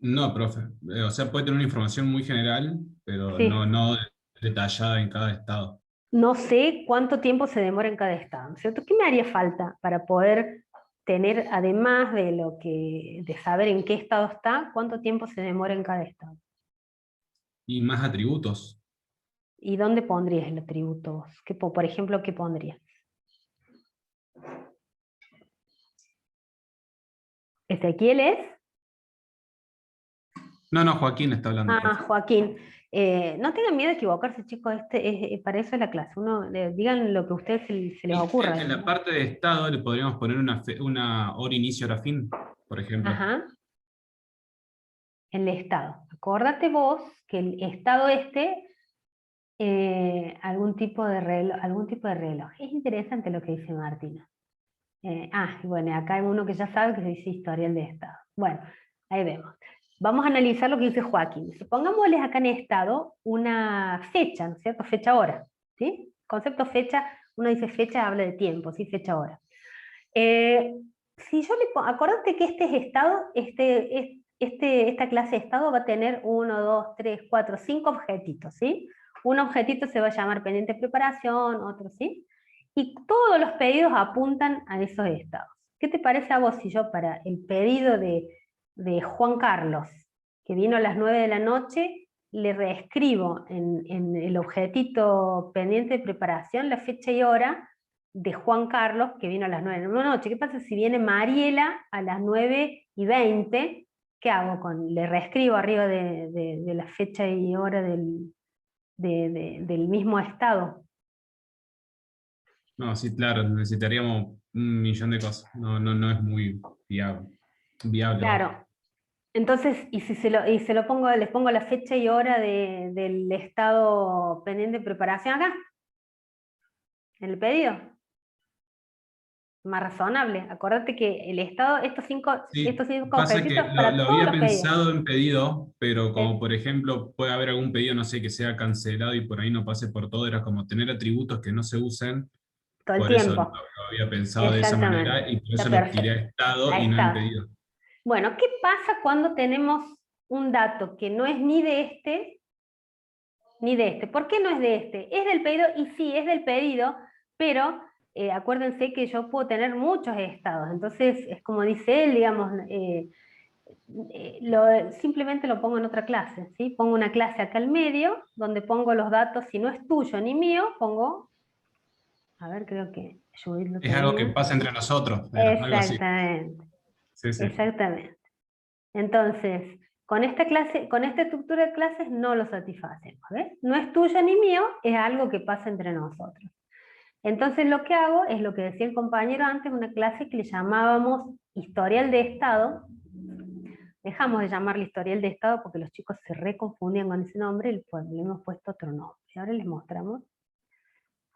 No, profe. O sea, puede tener una información muy general, pero Sí. no detallada en cada estado. No sé cuánto tiempo se demora en cada estado, ¿cierto? ¿Qué me haría falta para poder tener, además de saber en qué estado está, cuánto tiempo se demora en cada estado? Y más atributos. ¿Y dónde pondrías el atributo vos? Por ejemplo, ¿qué pondrías? ¿Ezequiel es? No, Joaquín está hablando, Ah, profe. Joaquín. No tengan miedo de equivocarse, chicos, para eso es la clase. Digan lo que a ustedes se les Y ocurra. en la parte de estado le podríamos poner una hora inicio, hora fin, por ejemplo. Ajá. El estado. Acordate vos que el estado algún tipo de reloj. Es interesante lo que dice Martina. Bueno, acá hay uno que ya sabe que se dice historial de estado. Bueno, ahí vemos. Vamos a analizar lo que dice Joaquín. Pongámosles acá en estado una fecha, ¿no es cierto? Fecha hora, ¿sí? Concepto fecha, uno dice fecha, habla de tiempo, ¿sí? Fecha hora. Si yo le pongo, acordate que este es estado, esta clase de estado va a tener 1, 2, 3, 4, 5 objetitos, ¿sí? Un objetito se va a llamar pendiente de preparación, otro, ¿sí? Y todos los pedidos apuntan a esos estados. ¿Qué te parece a vos si yo para el pedido de Juan Carlos, que vino a las 9 de la noche, le reescribo en el objetito pendiente de preparación la fecha y hora de Juan Carlos, que vino a las 9 de la noche? ¿Qué pasa si viene Mariela a las 9:20? ¿Qué hago? Le reescribo arriba de la fecha y hora del mismo estado. No, sí, claro, necesitaríamos un millón de cosas. No es muy viable. Claro. Entonces, y si les pongo la fecha y hora del estado pendiente de preparación acá, en el pedido. Más razonable. Acordate que el estado, estos cinco Pasa que objetitos para lo todos había los pedidos. pensado en pedido, pero como Sí. por ejemplo puede haber algún pedido, no sé, que sea cancelado y por ahí no pase por todo, era como tener atributos que no se usen, Todo el por eso lo tiempo. había pensado de esa Exactamente. manera y por eso Está lo tiré a perfecto. estado A y no en estado. pedido. Bueno, ¿qué pasa cuando tenemos un dato que no es ni de este, ni de este? ¿Por qué no es de este? Es del pedido, y sí, es del pedido, pero acuérdense que yo puedo tener muchos estados. Entonces, es como dice él, digamos, simplemente lo pongo en otra clase, ¿sí? Pongo una clase acá al medio, donde pongo los datos, si no es tuyo ni mío, pongo, a ver, creo que Judith lo Es algo que tenía. pasa entre nosotros, era algo así. Exactamente, Sí, sí. exactamente. Entonces, con esta estructura de clases no lo satisfacemos, ¿ves? No es tuyo ni mío, es algo que pasa entre nosotros. Entonces lo que hago es lo que decía el compañero antes, una clase que le llamábamos historial de estado. Dejamos de llamarle historial de estado porque los chicos se reconfundían con ese nombre y le hemos puesto otro nombre. Ahora les mostramos.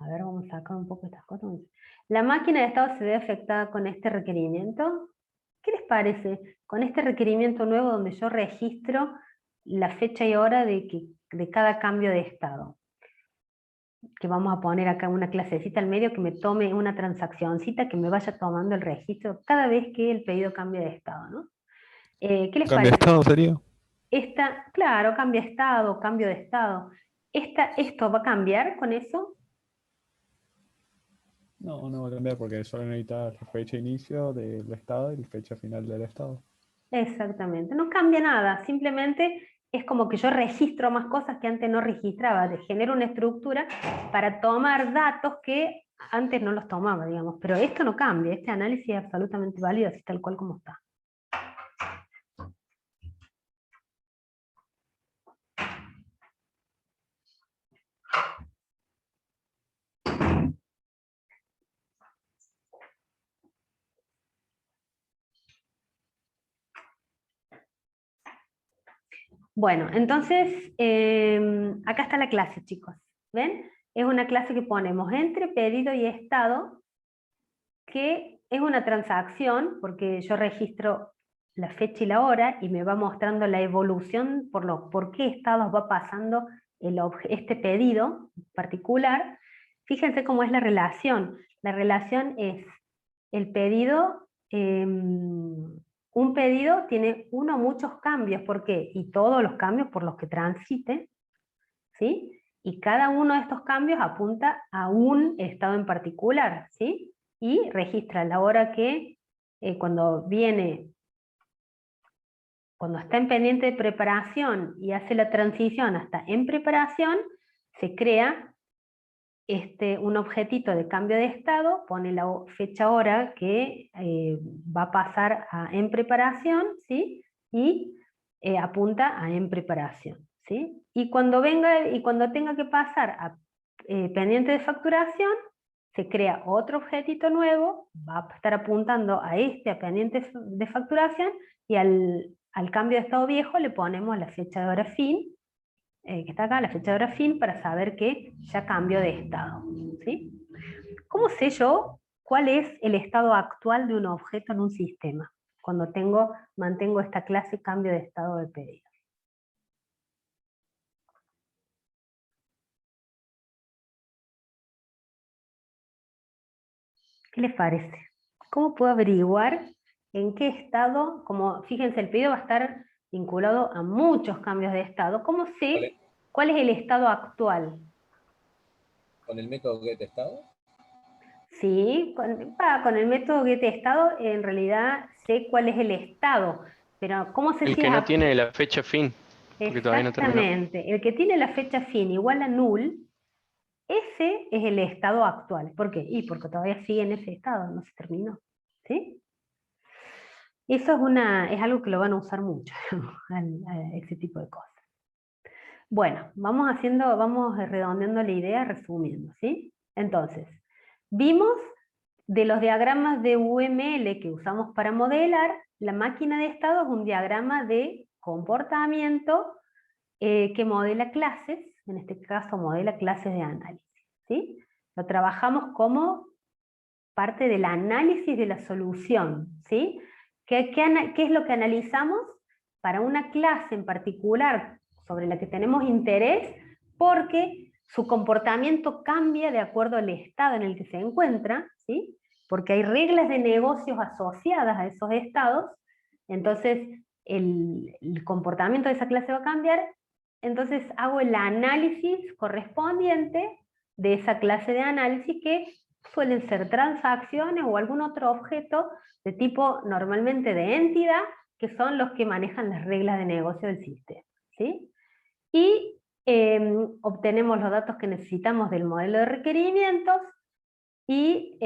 A ver, vamos a sacar un poco estas cosas. La máquina de estado se ve afectada con este requerimiento. ¿Qué les parece? Con este requerimiento nuevo donde yo registro la fecha y hora de cada cambio de estado. Que vamos a poner acá una clasecita al medio que me tome una transaccioncita que me vaya tomando el registro cada vez que el pedido cambia de estado, ¿no? ¿Qué les ¿Cambio parece? de estado sería? Claro, cambia de estado, cambio de estado. ¿Esto va a cambiar con eso? No, no va a cambiar porque solo necesita la fecha de inicio del estado y la fecha final del estado. Exactamente, no cambia nada, simplemente es como que yo registro más cosas que antes no registraba, genero una estructura para tomar datos que antes no los tomaba, digamos, pero esto no cambia, este análisis es absolutamente válido así tal cual como está. Bueno, entonces, acá está la clase, chicos. ¿Ven? Es una clase que ponemos entre pedido y estado, que es una transacción, porque yo registro la fecha y la hora, y me va mostrando la evolución por qué estados va pasando este pedido particular. Fíjense cómo es la relación. La relación es el pedido, un pedido tiene uno o muchos cambios, ¿por qué? Y todos los cambios por los que transite, ¿sí? Y cada uno de estos cambios apunta a un estado en particular, ¿sí? Y registra la hora que cuando está en pendiente de preparación y hace la transición hasta en preparación, se crea un objetito de cambio de estado, pone la fecha hora que va a pasar a en preparación, ¿sí? Y apunta a en preparación, ¿sí? Y cuando tenga que pasar a pendiente de facturación, se crea otro objetito nuevo, va a estar apuntando a pendiente de facturación, y al cambio de estado viejo le ponemos la fecha de hora fin, que está acá, la fecha de hora fin, para saber que ya cambió de estado, ¿sí? ¿Cómo sé yo cuál es el estado actual de un objeto en un sistema? Cuando mantengo esta clase cambio de estado de pedido. ¿Qué les parece? ¿Cómo puedo averiguar en qué estado? Como fíjense, el pedido va a estar vinculado a muchos cambios de estado. ¿Cómo sé cuál es el estado actual? ¿Con el método getEstado? Sí, con el método getEstado en realidad sé cuál es el estado, pero ¿cómo sé El si que es no tiene la fecha fin, porque todavía no terminó. Exactamente, el que tiene la fecha fin igual a null, ese es el estado actual. ¿Por qué? Y porque todavía sigue en ese estado, no se terminó, ¿sí? Eso es algo que lo van a usar mucho, a ese tipo de cosas. Bueno, vamos redondeando la idea, resumiendo, ¿sí? Entonces, vimos de los diagramas de UML que usamos para modelar, la máquina de estado es un diagrama de comportamiento que modela clases, en este caso modela clases de análisis, ¿sí? Lo trabajamos como parte del análisis de la solución, ¿sí? ¿Qué es lo que analizamos? Para una clase en particular sobre la que tenemos interés, porque su comportamiento cambia de acuerdo al estado en el que se encuentra, ¿sí? Porque hay reglas de negocios asociadas a esos estados, entonces el comportamiento de esa clase va a cambiar, entonces hago el análisis correspondiente de esa clase de análisis, que suelen ser transacciones o algún otro objeto de tipo normalmente de entidad, que son los que manejan las reglas de negocio del sistema, ¿sí? Y obtenemos los datos que necesitamos del modelo de requerimientos, y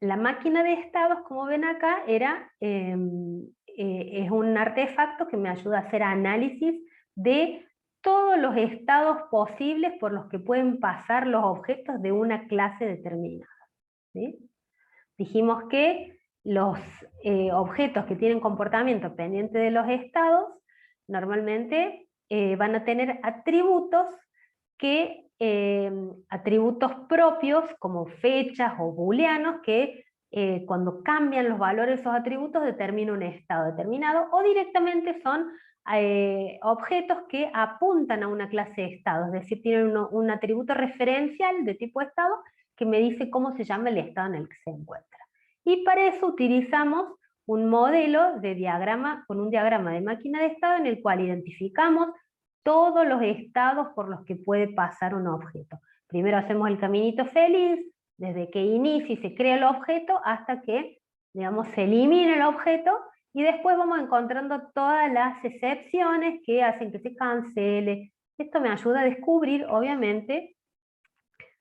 la máquina de estados, como ven acá, es un artefacto que me ayuda a hacer análisis de todos los estados posibles por los que pueden pasar los objetos de una clase determinada, ¿sí? Dijimos que los objetos que tienen comportamiento pendiente de los estados normalmente van a tener atributos que atributos propios como fechas o booleanos que cuando cambian los valores de esos atributos determina un estado determinado, o directamente son objetos que apuntan a una clase de estado, es decir, tienen un atributo referencial de tipo estado que me dice cómo se llama el estado en el que se encuentra. Y para eso utilizamos un modelo de diagrama, con un diagrama de máquina de estado en el cual identificamos todos los estados por los que puede pasar un objeto. Primero hacemos el caminito feliz, desde que inicia y se crea el objeto hasta que, digamos, se elimina el objeto, y después vamos encontrando todas las excepciones que hacen que se cancele. Esto me ayuda a descubrir, obviamente,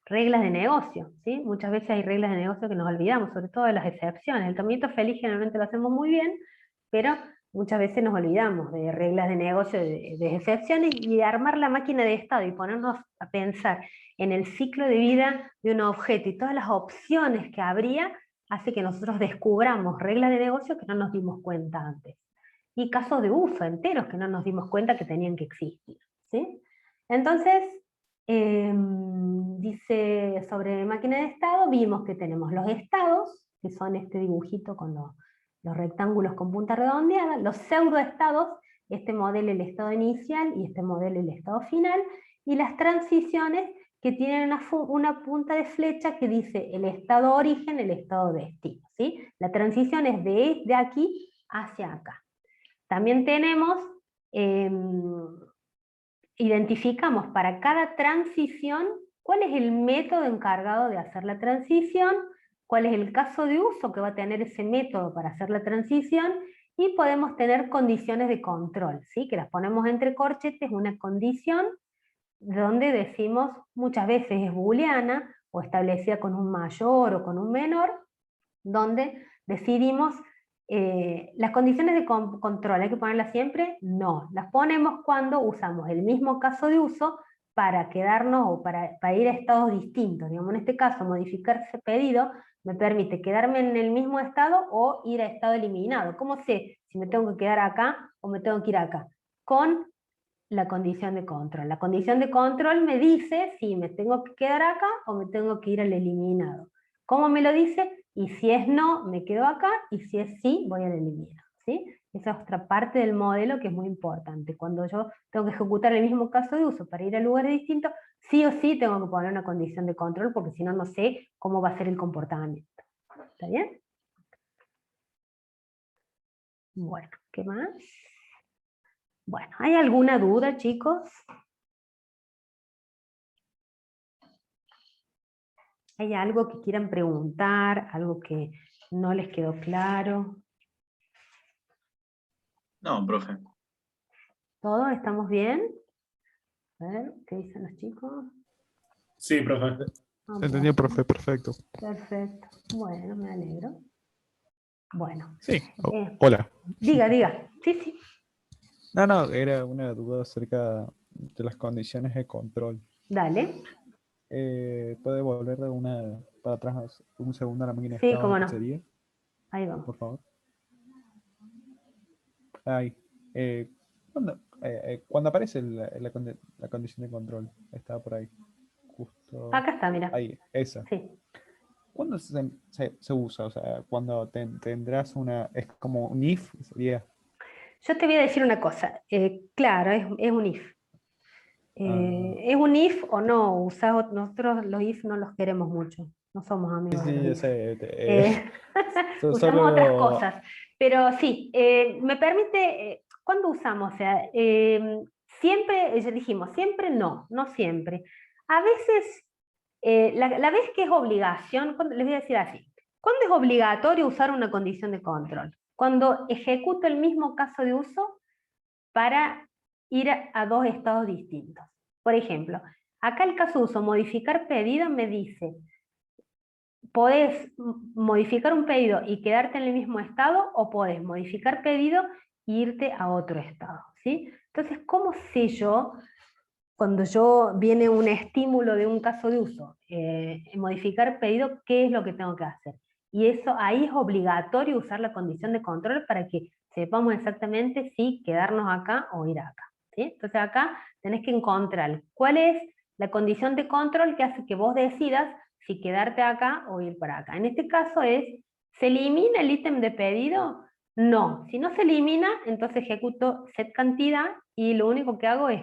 reglas de negocio, ¿sí? Muchas veces hay reglas de negocio que nos olvidamos, sobre todo de las excepciones. El caminito feliz generalmente lo hacemos muy bien, pero muchas veces nos olvidamos de reglas de negocio, de excepciones, y de armar la máquina de estado y ponernos a pensar en el ciclo de vida de un objeto y todas las opciones que habría, hace que nosotros descubramos reglas de negocio que no nos dimos cuenta antes. Y casos de uso enteros que no nos dimos cuenta que tenían que existir, ¿sí? Entonces, dice sobre máquina de estado, vimos que tenemos los estados, que son este dibujito con los rectángulos con punta redondeada, los pseudoestados, este modelo el estado inicial y este modelo el estado final, y las transiciones que tienen una punta de flecha que dice el estado origen, el estado destino, ¿sí? La transición es de aquí hacia acá. También tenemos, identificamos para cada transición cuál es el método encargado de hacer la transición, cuál es el caso de uso que va a tener ese método para hacer la transición, y podemos tener condiciones de control, ¿sí? Que las ponemos entre corchetes, una condición donde decimos, muchas veces es booleana, o establecida con un mayor o con un menor, donde decidimos las condiciones de control, ¿hay que ponerlas siempre? No, las ponemos cuando usamos el mismo caso de uso para quedarnos o para ir a estados distintos. Digamos, en este caso, modificar ese pedido me permite quedarme en el mismo estado o ir a estado eliminado. ¿Cómo sé si me tengo que quedar acá o me tengo que ir acá? Con la condición de control. La condición de control me dice si me tengo que quedar acá o me tengo que ir al eliminado. ¿Cómo me lo dice? Y si es no, me quedo acá, y si es sí, voy al eliminado, ¿sí? Esa es otra parte del modelo que es muy importante. Cuando yo tengo que ejecutar el mismo caso de uso para ir a lugares distintos, sí o sí tengo que poner una condición de control, porque si no, no sé cómo va a ser el comportamiento. ¿Está bien? Bueno, ¿qué más? Bueno, ¿hay alguna duda, chicos? ¿Hay algo que quieran preguntar? ¿Algo que no les quedó claro? No, profe. ¿Todo? ¿Estamos bien? A ver, ¿qué dicen los chicos? Sí, profe. Ah, Se entendió, profe, perfecto. perfecto. Bueno, me alegro. Bueno. Sí, hola. Diga. Sí. No, era una duda acerca de las condiciones de control. Dale. ¿Puede volver para atrás un segundo a la máquina de Sí, estado? cómo ¿Qué no. sería? Ahí vamos. Por favor. Ahí. Cuando aparece la condición de control, está por ahí. Justo Acá está, mira. ahí, esa. Sí. ¿Cuándo se usa? O sea, cuando tendrás es como un if, sería. Yo te voy a decir una cosa. Claro, es un if. ¿Es un if o no? Nosotros los if no los queremos mucho. No somos amigos de los if. Usamos otras cosas. Pero sí, me permite... ¿Cuándo usamos? O sea, siempre, ya dijimos, siempre no siempre. A veces, la vez que es obligación, les voy a decir así, ¿cuándo es obligatorio usar una condición de control? Cuando ejecuto el mismo caso de uso para ir a dos estados distintos. Por ejemplo, acá el caso de uso, modificar pedido, me dice, podés modificar un pedido y quedarte en el mismo estado, o podés modificar pedido e irte a otro estado, ¿sí? Entonces, ¿cómo sé yo, cuando viene un estímulo de un caso de uso, modificar pedido, qué es lo que tengo que hacer? Y eso ahí es obligatorio usar la condición de control para que sepamos exactamente si quedarnos acá o ir acá, ¿sí? Entonces acá tenés que encontrar cuál es la condición de control que hace que vos decidas si quedarte acá o ir para acá. En este caso es, ¿se elimina el ítem de pedido? No. Si no se elimina, entonces ejecuto set cantidad y lo único que hago es,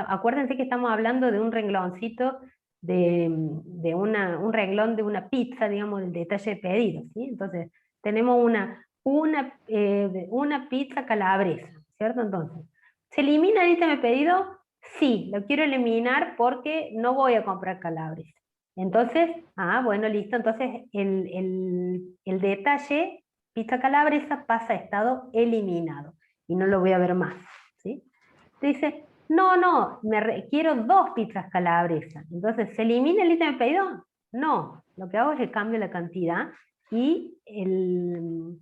acuérdense que estamos hablando de un rengloncito, un renglón de una pizza, digamos, del detalle de pedido, ¿sí? Entonces, tenemos una pizza calabresa, ¿cierto? Entonces, ¿se elimina el ítem de pedido? Sí, lo quiero eliminar porque no voy a comprar calabres. Entonces, bueno, listo, entonces el detalle, pizza calabresa, pasa a estado eliminado, y no lo voy a ver más, ¿sí? Dice, no, quiero 2 pizzas calabresas. Entonces, ¿se elimina el ítem de pedido? No, lo que hago es que cambio la cantidad, y el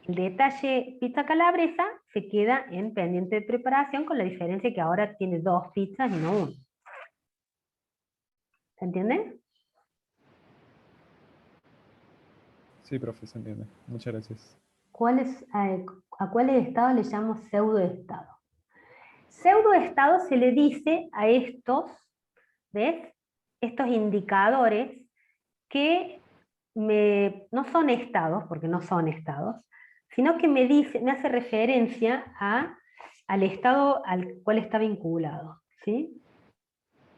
detalle pizza calabresa se queda en pendiente de preparación, con la diferencia que ahora tiene 2 pizzas y no 1. ¿Se entiende? Sí, profe, se entiende. Muchas gracias. ¿A cuáles estados le llamo pseudoestado? Pseudoestado se le dice a estos, ¿ves? Estos indicadores que no son estados, porque no son estados, sino que me hace referencia al estado al cual está vinculado, ¿sí?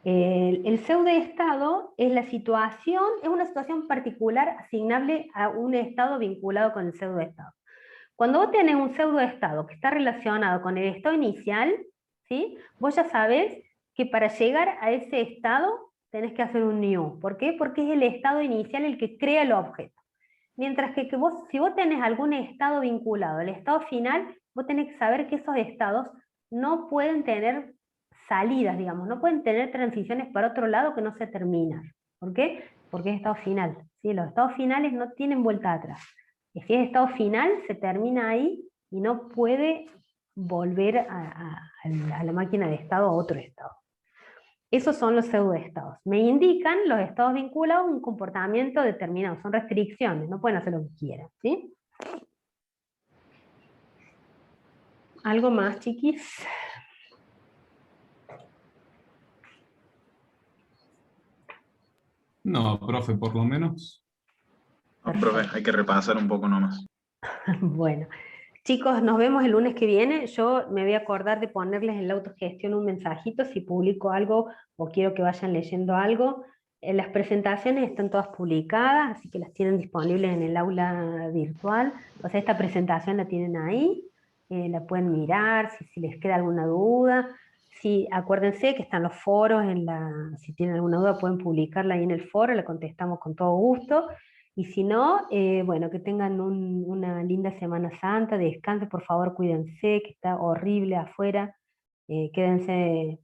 El pseudoestado es una situación particular asignable a un estado vinculado con el pseudoestado. Cuando vos tenés un pseudoestado que está relacionado con el estado inicial, ¿sí? Vos ya sabés que para llegar a ese estado tenés que hacer un new. ¿Por qué? Porque es el estado inicial el que crea el objeto. Mientras que si vos tenés algún estado vinculado al estado final, vos tenés que saber que esos estados no pueden tener salidas, digamos, no pueden tener transiciones para otro lado que no se terminan. ¿Por qué? Porque es estado final, ¿sí? Los estados finales no tienen vuelta atrás. Y si es estado final, se termina ahí y no puede volver a la máquina de estado a otro estado. Esos son los pseudoestados. Me indican los estados vinculados a un comportamiento determinado, son restricciones, no pueden hacer lo que quieran, ¿sí? ¿Algo más, chiquis? No, profe, por lo menos. No, profe, hay que repasar un poco nomás. Bueno, chicos, nos vemos el lunes que viene. Yo me voy a acordar de ponerles en la autogestión un mensajito si publico algo o quiero que vayan leyendo algo. Las presentaciones están todas publicadas, así que las tienen disponibles en el aula virtual. O sea, esta presentación la tienen ahí, la pueden mirar si les queda alguna duda. Sí, acuérdense que están los foros, si tienen alguna duda pueden publicarla ahí en el foro, la contestamos con todo gusto. Y si no, bueno, que tengan una linda Semana Santa, descansen, por favor, cuídense, que está horrible afuera, quédense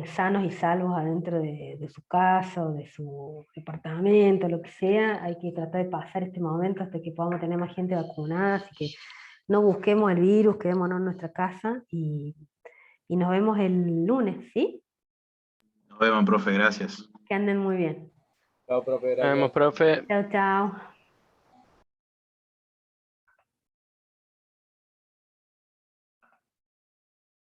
sanos y salvos adentro de su casa o de su departamento, lo que sea. Hay que tratar de pasar este momento hasta que podamos tener más gente vacunada, así que no busquemos el virus, quedémonos en nuestra casa y nos vemos el lunes, ¿sí? Nos vemos, profe, gracias. Que anden muy bien. Chao, profe, Nos vemos, gracias. profe. Chao, chao.